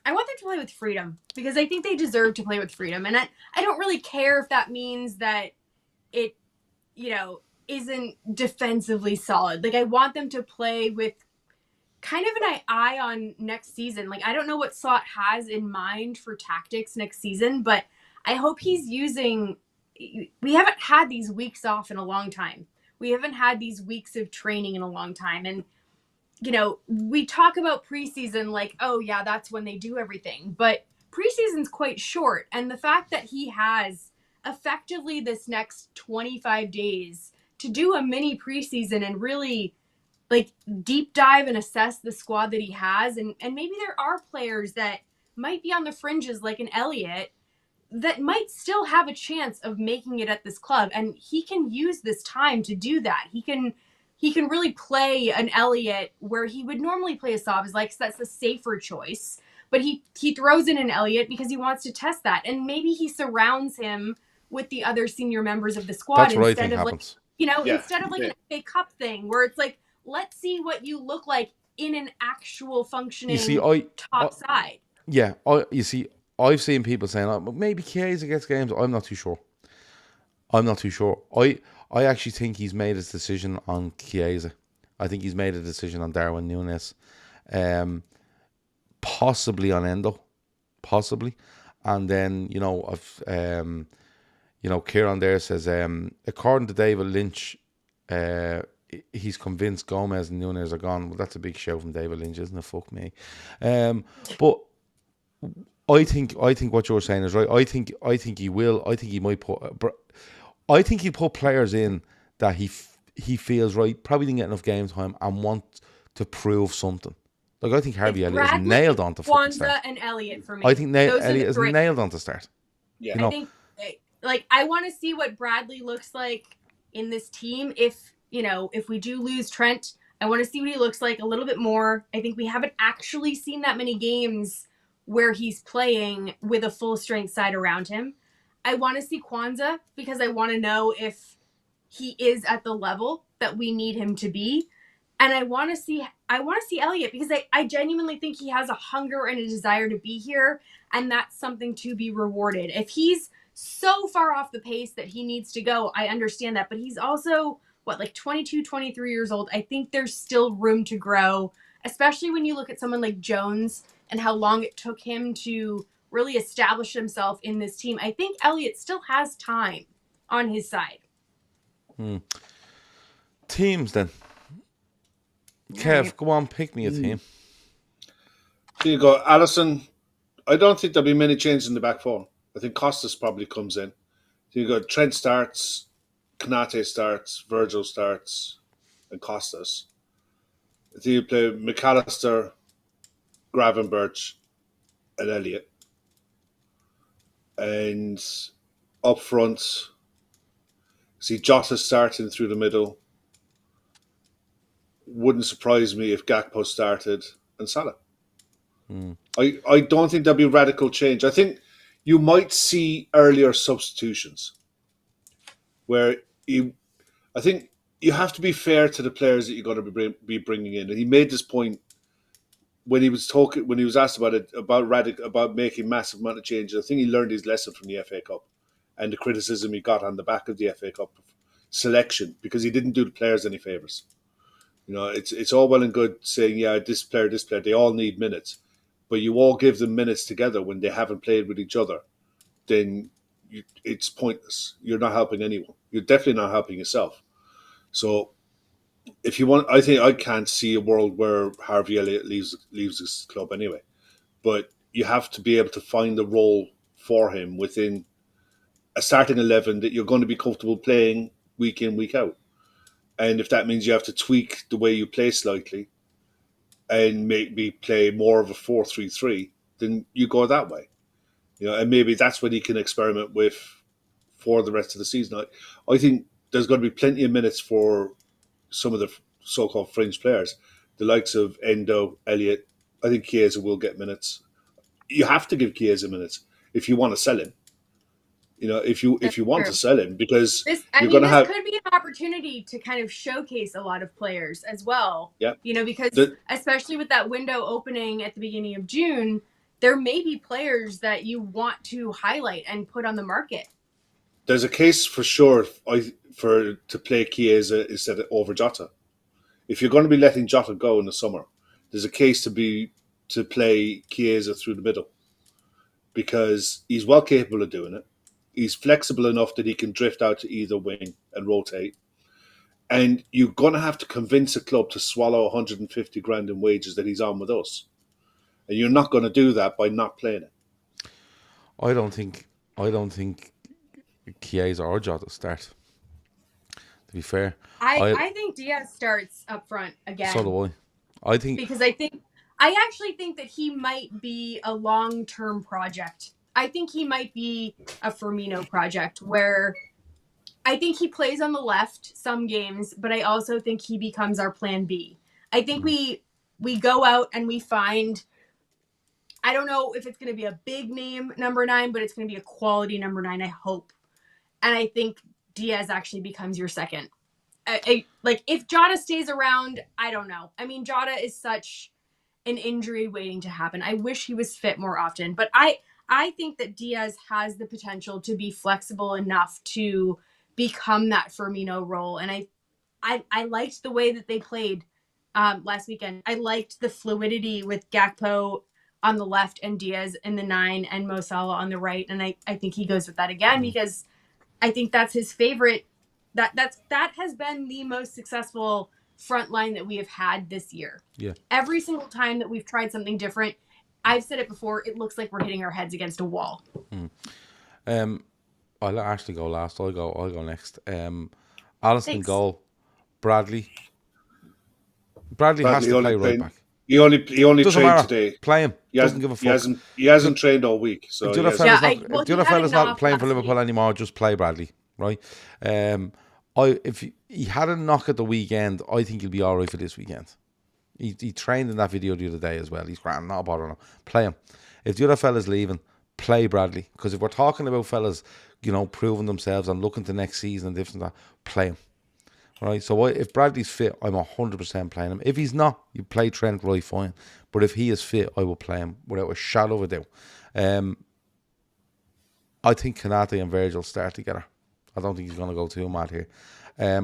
I want them to play with freedom because I think they deserve to play with freedom. And I don't really care if that means that it, isn't defensively solid. Like, I want them to play with kind of an eye on next season. Like, I don't know what Slot has in mind for tactics next season, but I hope he's using. We haven't had these weeks off in a long time. We haven't had these weeks of training in a long time. And, we talk about preseason like, oh, yeah, that's when they do everything. But preseason's quite short. And the fact that he has effectively this next 25 days to do a mini preseason and really like deep dive and assess the squad that he has. And maybe there are players that might be on the fringes like an Elliott that might still have a chance of making it at this club. And he can use this time to do that. He can really play an Elliott where he would normally play a Szoboszlai, because that's a safer choice. But he throws in an Elliott because he wants to test that. And maybe he surrounds him with the other senior members of the squad that's what I instead think of happens. instead of like an FA Cup thing where it's like, let's see what you look like in an actual functioning top side. Yeah, I've seen people saying, "Oh, maybe Chiesa gets games." I'm not too sure. I actually think he's made his decision on Chiesa. I think he's made a decision on Darwin Núñez, possibly on Endo, possibly, and then Kieran there says, according to David Lynch, he's convinced Gomez and Núñez are gone. Well, that's a big show from David Lynch, isn't it? Fuck me. But I think what you're saying is right. I think he will. I think he might put. I think he put players in that he feels right. Probably didn't get enough game time and want to prove something. Like, I think Harvey Elliott is nailed on to fucking start. Kwanzaa and Elliott for me. I think Elliott is nailed on to start. Yeah. I think I want to see what Bradley looks like in this team. If we do lose Trent, I want to see what he looks like a little bit more. I think we haven't actually seen that many games where he's playing with a full strength side around him. I want to see Kwanzaa because I want to know if he is at the level that we need him to be. And I want to see Elliott because I genuinely think he has a hunger and a desire to be here, and that's something to be rewarded. If he's so far off the pace that he needs to go, I understand that, but he's also 22, 23 years old. I think there's still room to grow, especially when you look at someone like Jones and how long it took him to really establish himself in this team. I think Elliott still has time on his side. Teams then. Kev, go on, pick me a team. Here you go. Alisson, I don't think there'll be many changes in the back four. I think Costas probably comes in. So you go Trent starts, Konate starts, Virgil starts, and Costas. I think you play McAllister, Gravenberch, and Elliott. And up front, see Jota starting through the middle. Wouldn't surprise me if Gakpo started and Salah. I don't think there'll be radical change. I think you might see earlier substitutions where I think you have to be fair to the players that you're going to be bringing in. And he made this point when he was asked about it, about making massive amount of changes. I think he learned his lesson from the FA Cup and the criticism he got on the back of the FA Cup selection, because he didn't do the players any favours. It's all well and good saying, yeah, this player, they all need minutes, but you all give them minutes together when they haven't played with each other, then it's pointless. You're not helping anyone. You're definitely not helping yourself. So if you want, I can't see a world where Harvey Elliott leaves this club anyway. But you have to be able to find a role for him within a starting 11 that you're going to be comfortable playing week in, week out. And if that means you have to tweak the way you play slightly and maybe play more of a 4-3-3, then you go that way. And maybe that's what he can experiment with for the rest of the season. I think there's going to be plenty of minutes for some of the so-called fringe players, the likes of Endo, Elliott. I think Chiesa will get minutes. You have to give Chiesa minutes if you want to sell him. If you want to sell him, because this could be an opportunity to kind of showcase a lot of players as well. Yeah. Because especially with that window opening at the beginning of June, there may be players that you want to highlight and put on the market. There's a case for sure to play Chiesa instead of over Jota. If you're going to be letting Jota go in the summer, there's a case to play Chiesa through the middle, because he's well capable of doing it. He's flexible enough that he can drift out to either wing and rotate. And you're going to have to convince a club to swallow 150 grand in wages that he's on with us. And you're not going to do that by not playing it. I don't think Chiesa or Jota start. To be fair, I think Diaz starts up front again. So do I. Because I actually think that he might be a long-term project. I think he might be a Firmino project, where I think he plays on the left some games, but I also think he becomes our plan B. I think we go out and we find, I don't know if it's going to be a big name number 9, but it's going to be a quality number 9, I hope. And I think Diaz actually becomes your second. Like, if Jota stays around, I don't know. I mean, Jota is such an injury waiting to happen. I wish he was fit more often, but I think that Diaz has the potential to be flexible enough to become that Firmino role. And I liked the way that they played last weekend. I liked the fluidity with Gakpo on the left and Diaz in the 9 and Mo Salah on the right. And I think he goes with that again, because I think that's his favorite. That has been the most successful front line that we have had this year. Yeah. Every single time that we've tried something different, I've said it before, it looks like we're hitting our heads against a wall. I'll let Ashley go last. I'll go next. Alisson goal. Bradley has to play right back. He only Doesn't trained matter. today. Play him. Doesn't give a fuck. He hasn't trained all week. So if the other fella's not playing for Liverpool anymore, just play Bradley, right? If he had a knock at the weekend, I think he'll be all right for this weekend. He trained in that video the other day as well. He's grand, not a bother. Play him. If the other fella's leaving, play Bradley. Because if we're talking about fellas, proving themselves and looking to next season and different that, play him. Right, so if Bradley's fit, I'm 100% playing him. If he's not, you play Trent, right, fine. But if he is fit, I will play him without a shadow of a doubt. I think Kanate and Virgil start together. I don't think he's going to go too mad here.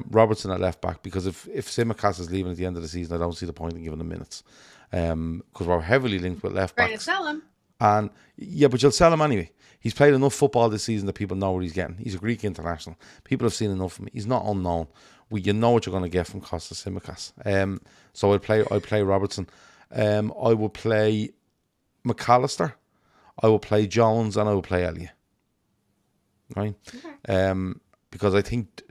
Robertson at left back, because if Tsimikas is leaving at the end of the season, I don't see the point in giving him minutes. Because we're heavily linked with left backs. Trying to sell him. And yeah, but you'll sell him anyway. He's played enough football this season that people know what he's getting. He's a Greek international. People have seen enough of him. He's not unknown. You know what you're going to get from Kostas Tsimikas. So I play Robertson. I will play McAllister. I will play Jones, and I will play Elliott. Right? Okay. Because I think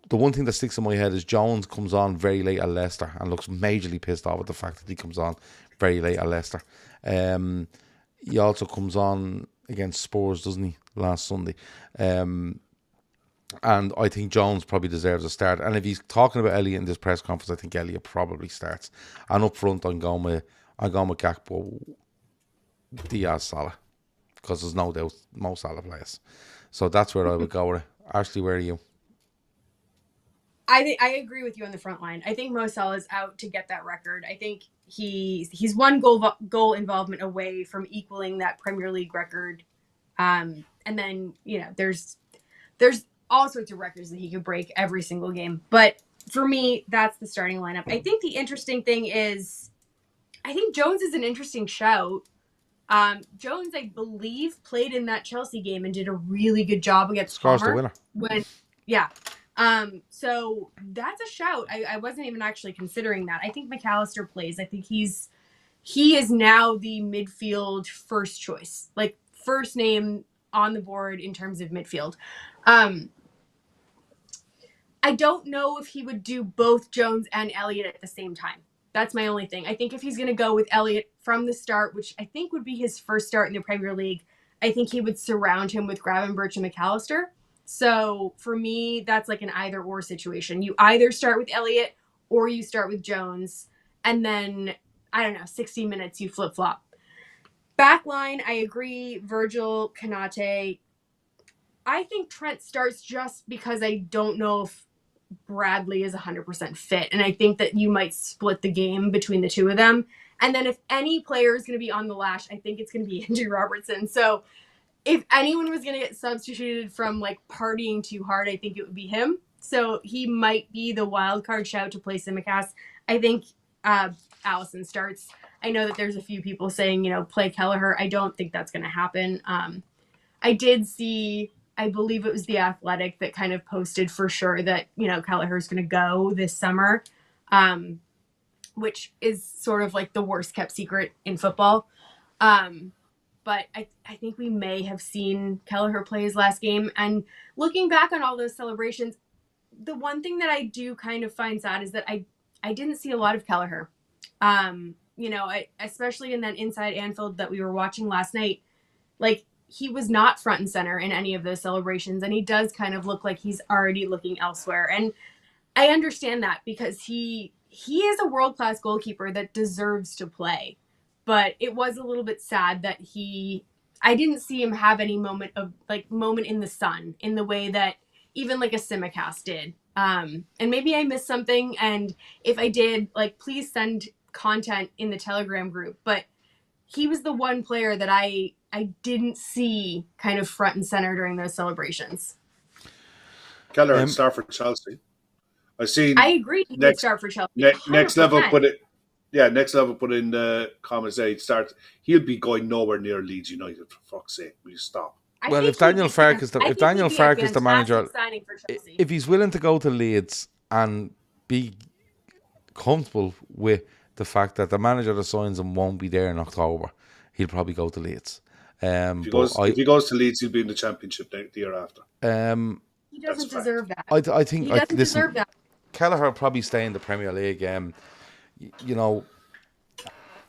the one thing that sticks in my head is Jones comes on very late at Leicester and looks majorly pissed off at the fact that he comes on very late at Leicester. He also comes on against Spurs, doesn't he, last Sunday? And I think Jones probably deserves a start. And if he's talking about Elliott in this press conference, I think Elliott probably starts. And up front, I'm going with Gakpo, Diaz, Salah, because there's no doubt Mo Salah plays. So that's where I would go with it. Ashley, where are you? I agree with you on the front line. I think Mo Salah is out to get that record. I think he's one goal involvement away from equaling that Premier League record. And then there's all sorts of records that he could break every single game. But for me, that's the starting lineup. I think the interesting thing is, I think Jones is an interesting shout. Jones, I believe, played in that Chelsea game and did a really good job against Scores Palmer. the winner. So that's a shout. I wasn't even actually considering that. I think McAllister plays. I think he is now the midfield first choice, like first name on the board in terms of midfield. I don't know if he would do both Jones and Elliott at the same time. That's my only thing. I think if he's going to go with Elliott from the start, which I think would be his first start in the Premier League, I think he would surround him with Gravenberch and McAllister. So for me, that's like an either or situation. You either start with Elliott or you start with Jones. And then, 60 minutes, you flip-flop. Backline, I agree. Virgil, Konate. I think Trent starts just because I don't know if Bradley is 100% fit. And I think that you might split the game between the two of them. And then if any player is going to be on the lash, I think it's going to be Andrew Robertson. So if anyone was going to get substituted from like partying too hard, I think it would be him. So he might be the wild card shout to play Simicast. I think Allison starts. I know that there's a few people saying, play Kelleher. I don't think that's going to happen. I did see, I believe it was The Athletic that kind of posted for sure that, Kelleher's going to go this summer, which is sort of like the worst kept secret in football. But I think we may have seen Kelleher play his last game. And looking back on all those celebrations, the one thing that I do kind of find sad is that I didn't see a lot of Kelleher. Especially in that inside Anfield that we were watching last night, like he was not front and center in any of those celebrations. And he does kind of look like he's already looking elsewhere. And I understand that because he is a world-class goalkeeper that deserves to play. But it was a little bit sad that I didn't see him have any moment in the sun in the way that even like a Simicast did. And maybe I missed something. And if I did, please send content in the Telegram group. But he was the one player that I didn't see kind of front and center during those celebrations. Keller and start for Chelsea. I agree. He would start for Chelsea. Next level put it. Yeah, next level put in the comments. He'll be going nowhere near Leeds United. For fuck's sake, will you stop? Well, if Daniel Farke is the manager, if he's willing to go to Leeds and be comfortable with the fact that the manager that signs him won't be there in October, he'll probably go to Leeds. If he goes to Leeds, he'll be in the Championship the year after. He doesn't deserve that. I think he doesn't deserve that. Kelleher will probably stay in the Premier League.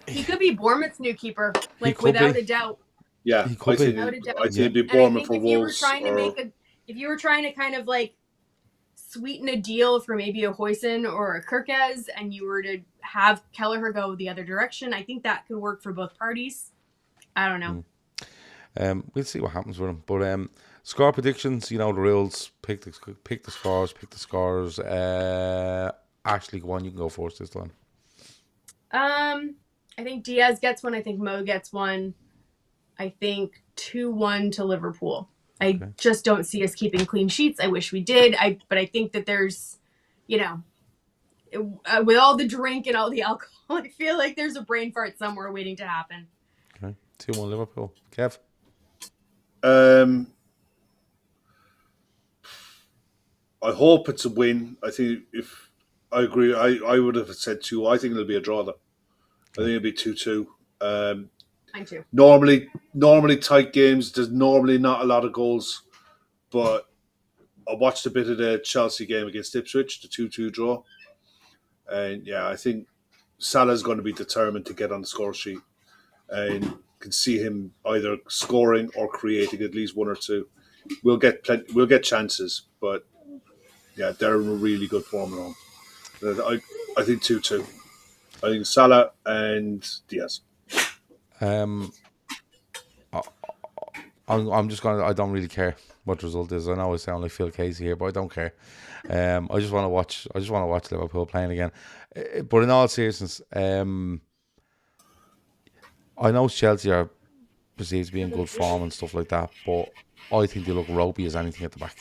He could be Bournemouth's new keeper, without a doubt. Yeah, he could be. I think he'd be Bournemouth for Wolves. If you were trying to kind of sweeten a deal for maybe a Huijsen or a Kirkes, and you were to have Kelleher go the other direction, I think that could work for both parties. I don't know. We'll see what happens with him. But score predictions, the rules. Pick the scores. Ashley, go on. You can go first this time. I think Diaz gets one. I think Mo gets one. I think 2-1 to Liverpool. I just don't see us keeping clean sheets. I wish we did. But I think that there's, with all the drink and all the alcohol, I feel like there's a brain fart somewhere waiting to happen. Okay, 2-1 Liverpool. Kev? I hope it's a win. I think if I agree, I would have said 2. I think it'll be a draw though. I think it'll be 2-2. Mine too. Normally tight games. There's normally not a lot of goals, but I watched a bit of the Chelsea game against Ipswich, the 2-2 draw, and I think Salah's going to be determined to get on the score sheet, and can see him either scoring or creating at least 1 or 2. We'll get chances, but they're in a really good form at home. I think 2-2. I think Salah and Diaz. I'm just gonna. I don't really care what the result is. I know I sound like Phil Casey here, but I don't care. I just want to watch. I just want to watch Liverpool playing again. But in all seriousness, I know Chelsea are perceived to be in good form and stuff like that, but I think they look ropey as anything at the back.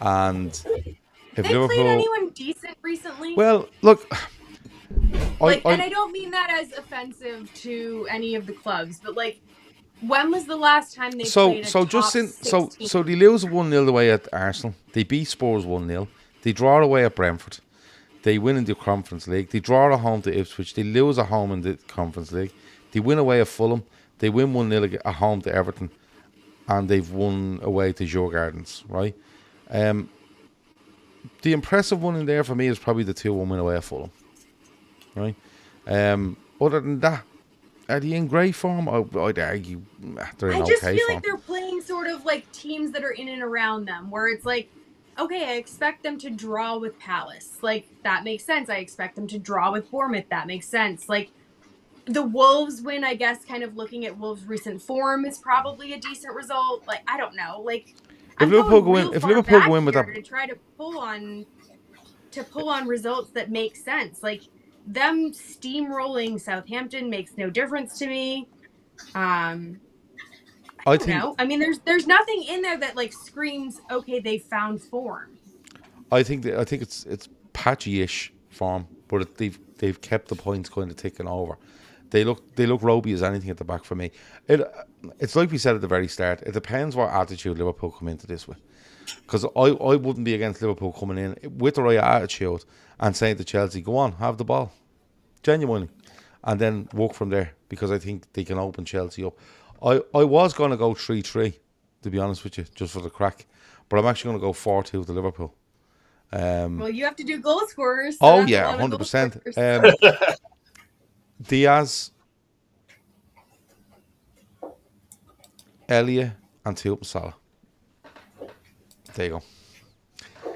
And if They played Liverpool, anyone decent recently? well, look, Like, and I I don't mean that as offensive to any of the clubs, but like, when was the last time they played a just top in 6 team? so they lose 1-0 away at Arsenal. They beat Spurs 1-0. They draw away at Brentford. They win in the Conference League. They draw at home to Ipswich. They lose at home in the Conference League. They win away at Fulham. They win 1-0 at home to Everton. And they've won away to Joe Gardens, right? The impressive one in there for me is probably the 2-1 win away at Fulham, right? Other than that, are they in great form? I'd argue they're in I just okay feel form. like they're playing sort of like teams that are in and around them, where it's like, okay, I expect them to draw with Palace. Like, that makes sense. I expect them to draw with Bournemouth. That makes sense. Like, the Wolves win, I guess, kind of looking at Wolves' recent form is probably a decent result. Like, I don't know. Like, If I'm Liverpool going go in, real if far Liverpool back go in with here that, to try to pull on results that make sense. Like, them steamrolling Southampton makes no difference to me. I Don't think know. I mean, there's nothing in there that like screams, okay, they found form. I think it's patchy-ish form, but they've kept the points kind of ticking over. They look ropey as anything at the back for me. It's like we said at the very start. It depends what attitude Liverpool come into this with. Because I wouldn't be against Liverpool coming in with the right attitude and saying to Chelsea, go on, have the ball. Genuinely. And then work from there, because I think they can open Chelsea up. I was going to go 3-3, to be honest with you, just for the crack. But I'm actually going to go 4-2 to Liverpool. Well, you have to do goal scorers. So Oh, that's yeah, 11 goal 100%. scorers. Diaz, Elia, and Tilton Salah. There you go.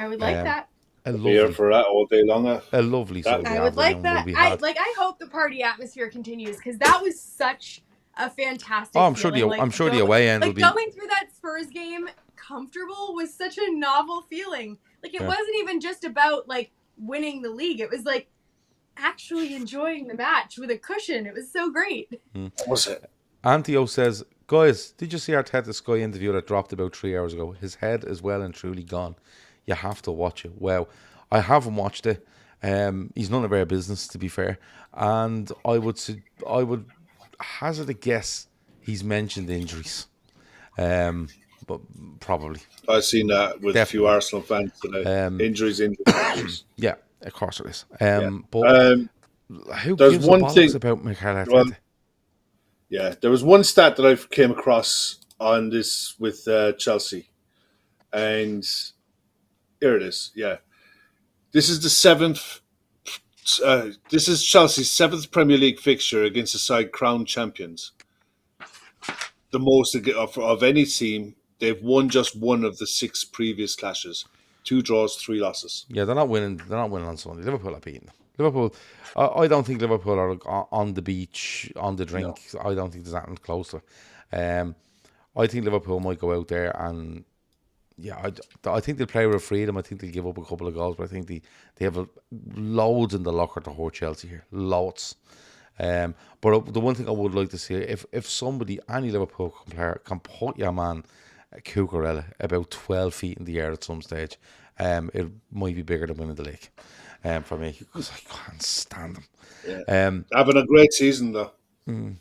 I would like that. A Be here lovely, for that all day long. a lovely That- Sunday I would like afternoon will that. be had. I hope the party atmosphere continues, because that was such a fantastic. Oh, I'm sure feeling. the away end will like be. going through that Spurs game comfortable was such a novel feeling. Like, it wasn't even just about like winning the league. It was like actually enjoying the match with a cushion. It was so great. What was it? Antio says, guys, did you see Arteta's Sky interview that dropped about 3 hours ago? His head is well and truly gone. You have to watch it. Wow. I haven't watched it. He's none of our business, to be fair. And I would hazard a guess he's mentioned injuries. But probably. I've seen that with a few Definitely. Arsenal fans today. Injuries. Yeah, of course it is. Yeah. But who there's gives one a bollocks thing- about Mikel Arteta? well, Yeah, there was one stat that I came across on this with Chelsea, and here it is. Yeah, this is the seventh. This is Chelsea's seventh Premier League fixture against the side crowned champions. The most of any team. They've won just one of the 6 previous clashes. 2 draws, 3 losses. Yeah, they're not winning. They're not winning on Sunday. Liverpool are beating them. Liverpool. I don't think Liverpool are on the beach, on the drink. No. I don't think there's anything close to it. I think Liverpool might go out there and, yeah, I think they'll play with freedom. I think they'll give up a couple of goals, but I think they have loads in the locker to hurt Chelsea here. Loads. But the one thing I would like to see, if somebody, any Liverpool player, can put your man Cucurella about 12 feet in the air at some stage, it might be bigger than winning the league for me, because I can't stand him. Yeah. Having a great season, though.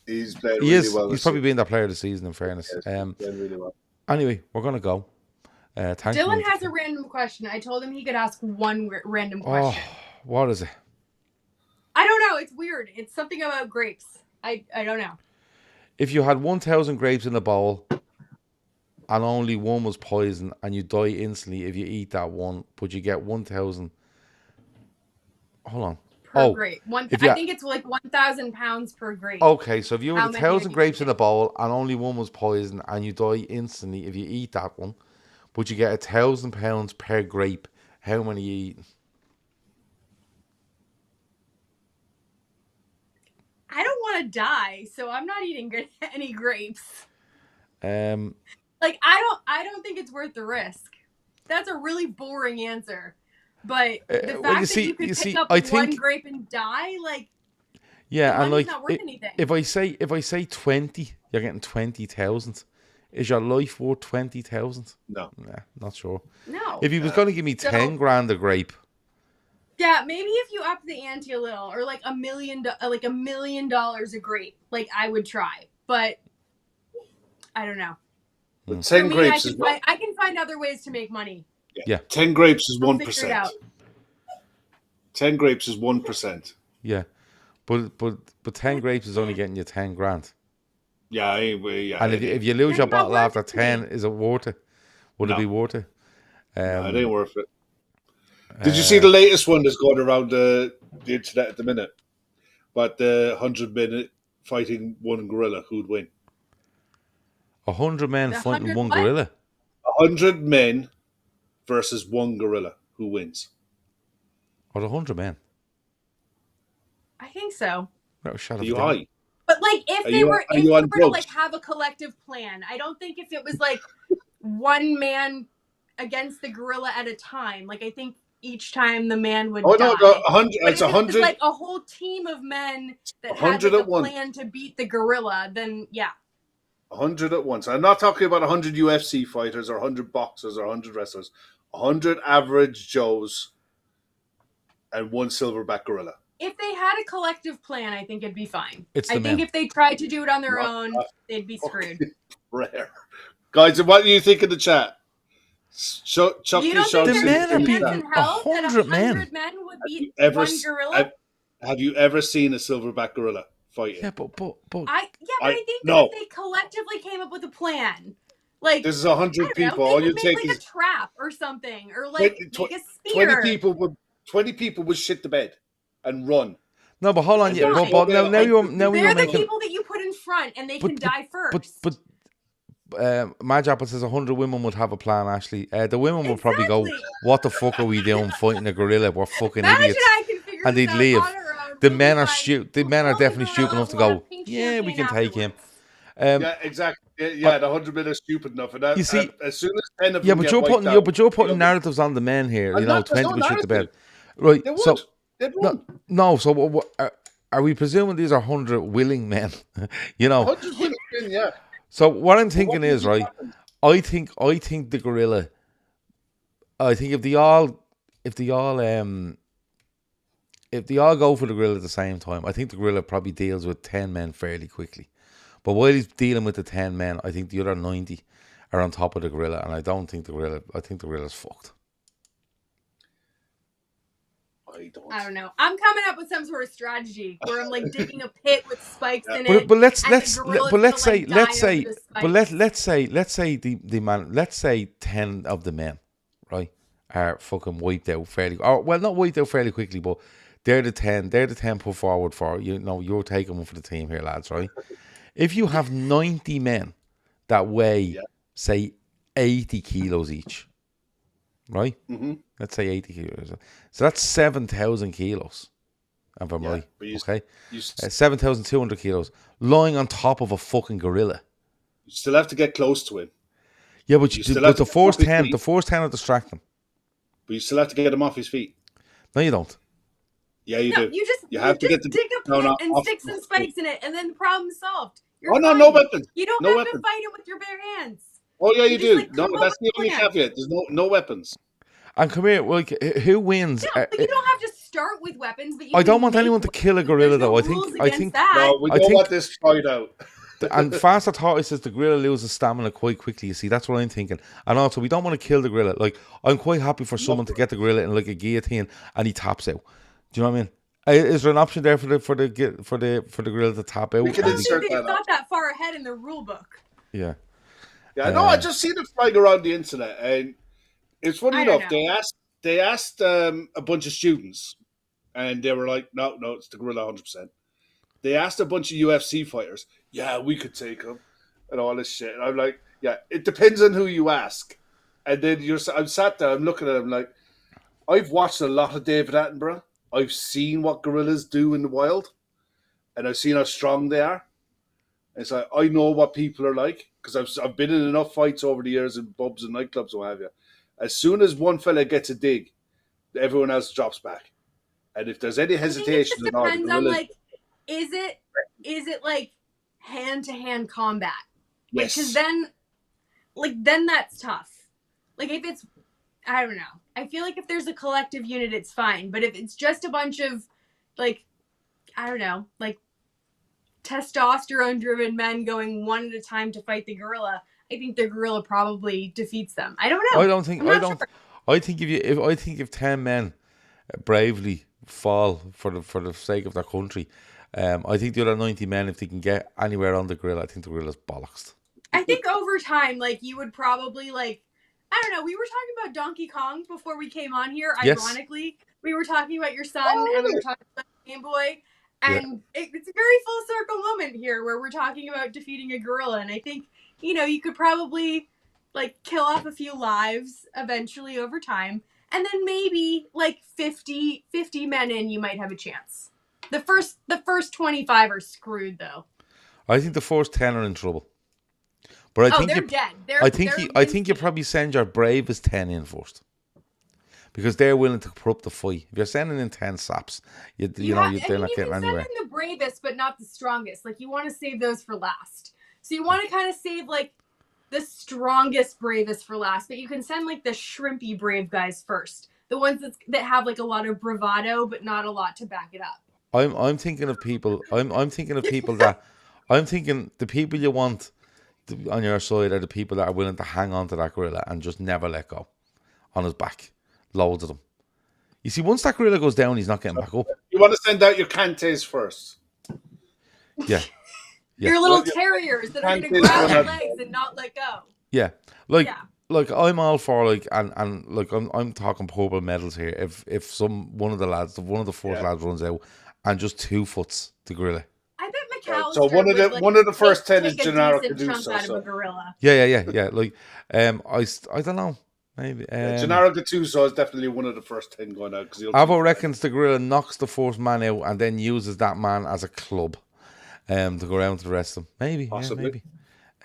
He's played really well. He's probably been the player of the season, in fairness. Played really well. Anyway, we're going to go. Dylan has a random question. I told him he could ask one random question. Oh, what is it? I don't know. It's weird. It's something about grapes. I don't know. If you had 1,000 grapes in a bowl and only one was poison and you die instantly if you eat that one, but you get 1,000... Hold on. Per grape. I think it's like 1,000 pounds per grape. Okay, so if you had 1,000 grapes in a bowl and only one was poison and you die instantly if you eat that one, but you get 1,000 pounds per grape, how many you eat? I don't want to die, so I'm not eating any grapes. Like I don't think it's worth the risk. That's a really boring answer. But the well, fact that you could pick up I one think, grape and die, like the yeah, and money's like not worth anything. if I say 20, you're getting 20,000. Is your life worth 20,000? No. Nah, not sure. No. If he was going to give me 10 grand a grape, Yeah, maybe if you up the ante a little, or like $1 million a grape, like I would try. But I don't know. But For 10 me, grapes I can find other ways to make money. yeah. 10 grapes is I'll figure it 1%. out. 10 grapes is 1%. Yeah, but 10 grapes is only getting you 10 grand. Yeah, yeah. And if you lose It's your not bottle after worth it to 10, me. is it worth it? Would it No. be worth it? No, it ain't worth it. Did you see the latest one that's going around the internet at the minute? But the 100-minute fighting one gorilla, who'd win? 100 men The fighting 100 one what? gorilla? 100 men versus one gorilla. Who wins? Or 100 men? I think so. That was shot Are of you a gun. high? But like if Are they you- were are you on to drugs? like have a collective plan, I don't think if it was like one man against the gorilla at a time, like I think each time the man would Oh die. no, 100. But It's if it was 100. like a whole team of men that had 100 like a at once. plan to beat the gorilla, then yeah. 100 at once. I'm not talking about 100 UFC fighters or 100 boxers or 100 wrestlers. 100 average Joes and one silverback gorilla. If they had a collective plan, I think it'd be fine. It's I the think men. if they tried to do it on their Not own, they'd be screwed. Rare. Guys, what do you think in the chat? Chuck You don't Show think The there's men a are chance beating in hell that 100 men. 100 men would beat ever one s- gorilla? Have you ever seen a silverback gorilla fighting? Yeah, but I think that no. if they collectively came up with a plan, like This is 100 I don't people. know, All they you could take make like is a trap or something, or like make a 20 spear. people. 20 people would shit the bed and run. no, but hold on. And Yeah, there's but no way now you're They're the making. people that you put in front, and they can die first. But Madge Apple says 100 women would have a plan, Ashley. The women would probably go, Exactly. what the fuck are we doing fighting a gorilla? We're fucking Imagine idiots. I can figure And this they'd out leave. on our own. The We'll men be are fine. The men are We'll kill definitely the stupid gorilla, enough to we'll have go, pink yeah, we champagne can take him. afterwards. Yeah, exactly. Yeah, the 100 men are stupid enough. And You see- as soon as 10 of Yeah, them but get you're wiped putting out, you're putting narratives on the men here. I'm You know, not- there's 20 no would shit the bed. narrative. Right. They would. So They'd run. no. So are we presuming these are 100 willing men? You know. 100 women, yeah. So what I'm thinking what is, would right, happen? I think the gorilla, I think if they all go for the gorilla at the same time, I think the gorilla probably deals with 10 men fairly quickly. But while he's dealing with the 10 men, I think the other 90 are on top of the gorilla, and I think the gorilla's fucked. I don't know. I'm coming up with some sort of strategy where I'm like digging a pit with spikes in But it. let's and the let's gorilla's but let's gonna, say like, die let's say over the but spikes. let's say the man, let's say 10 of the men, right, are fucking wiped out fairly, or well, not wiped out fairly quickly, but they're the 10 put forward for, you know, you're taking one for the team here, lads, right? If you have 90 men that weigh say 80 kilos each, right? Mm-hmm. Let's say 80 kilos, so that's 7,000 kilos. If I'm right, okay, 7,200 kilos lying on top of a fucking gorilla. You still have to get close to him. Yeah, but the first 10 are distracting. But you still have to get him off his feet. No, you don't. Yeah, you No, do. you have to just get the dig a no, pit no, and off- stick some spikes in it, and then the problem's solved. You're Oh no, fine. no weapons. You don't No have weapons. to fight it with your bare hands. Oh yeah, you just, do. like, No, come up that's the with only a plan. caveat. There's no weapons. And come here, like, who wins? No, but you don't have to start with weapons. But you I don't can want make anyone to weapons. kill a gorilla, There's no though. rules I against think, that. No, we I don't think- want this tried out. and Faster Tortoise says the gorilla loses stamina quite quickly. You see, that's what I'm thinking. And also, we don't want to kill the gorilla. Like, I'm quite happy for someone to get the gorilla in like a guillotine and he taps out. Do you know what I mean? Is there an option there for the gorilla to tap out? We can I don't insert think that they've thought that far ahead in the rule book. Yeah. Yeah, no, I just seen it flying around the internet, and it's funny I don't enough. know. They asked a bunch of students, and they were like, "No, it's the gorilla, 100%." They asked a bunch of UFC fighters, "Yeah, we could take him," and all this shit. And I'm like, "Yeah, it depends on who you ask." And then I'm sat there, I'm looking at him like, I've watched a lot of David Attenborough. I've seen what gorillas do in the wild, and I've seen how strong they are. It's like, I know what people are like because I've been in enough fights over the years in pubs and nightclubs and what have you. As soon as one fella gets a dig, everyone else drops back. And if there's any I think it hesitation just at all, the depends on gorilla, like, is it like hand to hand combat? Like, yes, because then that's tough. Like if it's, I don't know. I feel like if there's a collective unit, it's fine. But if it's just a bunch of like, I don't know, like testosterone-driven men going one at a time to fight the gorilla, I think the gorilla probably defeats them. I don't know. I don't think. I'm I not don't. sure. I think if 10 men bravely fall for the sake of their country, I think the other 90 men, if they can get anywhere on the gorilla, I think the gorilla's bollocks. I think over time, like you would probably like, I don't know. We were talking about Donkey Kong before we came on here. Yes. Ironically, we were talking about your son Oh, and we really? were talking about Game Boy. And it's a very full circle moment here where we're talking about defeating a gorilla. And I think, you could probably like kill off a few lives eventually over time. And then maybe like 50 men in, you might have a chance. The first 25 are screwed though. I think the first 10 are in trouble. But I think they're dead. I think you probably send your bravest 10 in first. Because they're willing to put up the fight. If you're sending in 10 saps, they're not getting anywhere. You can send in the bravest, but not the strongest. Like, you want to save those for last. So you want to kind of save, like, the strongest, bravest for last. But you can send, like, the shrimpy brave guys first. The ones that have, like, a lot of bravado, but not a lot to back it up. I'm thinking of people. I'm thinking of people that... I'm thinking the people you want on your side are the people that are willing to hang on to that gorilla and just never let go on his back. Loads of them. You see, once that gorilla goes down, he's not getting back up. You want to send out your Cantes first. Yeah. Your little terriers that are going to grab your legs and not let go. Yeah. Like I'm all for and like I'm talking purple medals here. If one of the first lads runs out and just 2 foots the gorilla. I bet McAllister So one of the first 10 is Gennaro Caduso. Out of a gorilla. Yeah. Like I don't know. Maybe. Gennaro Gattuso is definitely one of the first 10 going out. Avo reckons the gorilla knocks the first man out and then uses that man as a club to go around to the rest of them. Maybe. Possibly.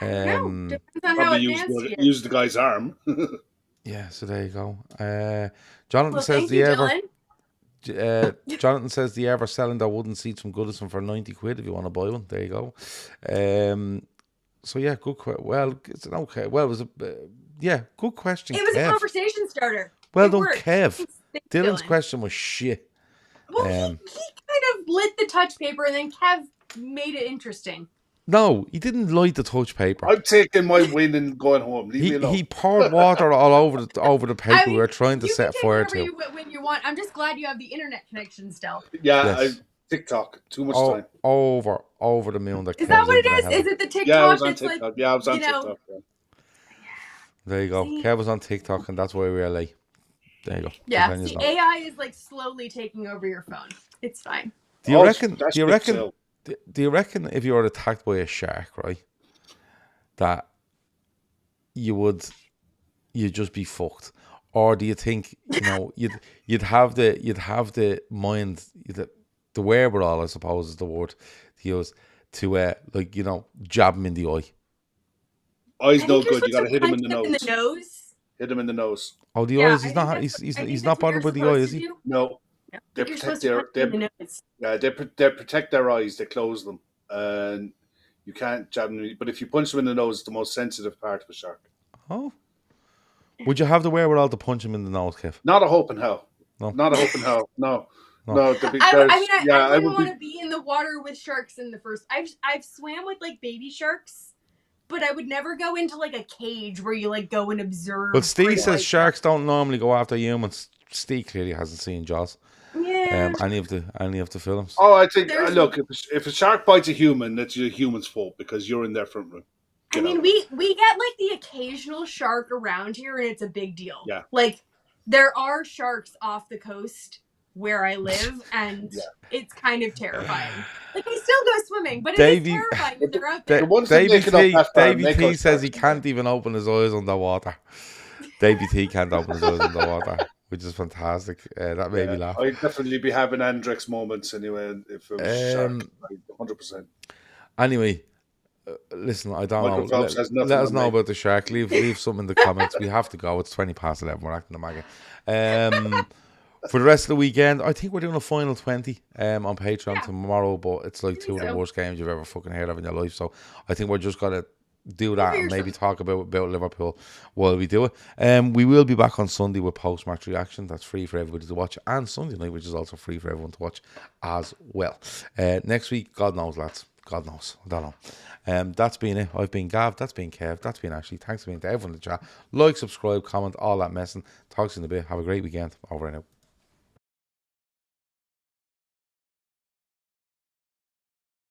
Yeah, maybe. Depends on how advanced use the guy's arm. Yeah, so there you go. Jonathan says Jonathan says the ever selling their wooden seats from Goodison for 90 quid if you want to buy one. There you go. So yeah, good question. Well, it's an okay. Well, it was good question. It was Kev. a conversation starter. Well done, Kev. Dylan's question was shit. Well, he kind of lit the touch paper and then Kev made it interesting. No, he didn't light the touch paper. I'm taking my win and going home. Leave me alone. He poured water all over the paper. We were trying to set fire to. When you want. I'm just glad you have the internet connection still. Yeah, yes. TikTok. Too much time. Over the moon. Is that what it is? Is it the TikTok? Yeah, I was on TikTok. Like, I was on TikTok. Yeah. There you go. Kev was on TikTok, and that's why we were late. There you go. Yeah, the AI is like slowly taking over your phone. It's fine. Do you reckon if you were attacked by a shark, right, that you'd just be fucked, or do you think you'd have the mind, the wherewithal, I suppose is the word to use, to jab him in the eye? Eye's no good. You got to hit him in the nose. Hit him in the nose. Oh, the eyes. He's not bothered with the eye, is he? No. They protect they protect their eyes. They close them, and you can't jab them. But if you punch them in the nose, it's the most sensitive part of a shark. Oh, would you have the wherewithal to punch him in the nose, Kev? Not a hope in hell. No, not a hope in hell. No. I wouldn't want to be in the water with sharks in the first. I've swam with like baby sharks, but I would never go into like a cage where you like go and observe. But Steve says sharks don't normally go after humans. Steve clearly hasn't seen Jaws. Yeah. Any of the films. Oh, I think look, if a shark bites a human, that's your human's fault because you're in their front room. We get like the occasional shark around here, and it's a big deal. Yeah. Like there are sharks off the coast where I live, and it's kind of terrifying. Like I still go swimming, but it's terrifying if they're out there. Davey T says he can't even open his eyes underwater. Davey T can't open his eyes underwater, which is fantastic. That made me laugh. I'd definitely be having Andrex moments anyway if it was shark, 100%. Anyway, Listen, I don't Michael know. Phelps has nothing Let us on know me. about the shark. Leave something in the comments. We have to go. It's 11:20. We're acting the maggot. For the rest of the weekend, I think we're doing a final 20 on Patreon tomorrow, but it's like two of the worst games you've ever fucking heard of in your life. So I think we're just gonna do that and maybe talk about Liverpool while we do it. We will be back on Sunday with post-match reaction. That's free for everybody to watch, and Sunday night, which is also free for everyone to watch as well. Next week, God knows, lads. God knows. I don't know. That's been it. I've been Gav. That's been Kev. That's been Ashley. Thanks for being to everyone in the chat. Like, subscribe, comment, all that messing. Talk to you in a bit. Have a great weekend. Over and out.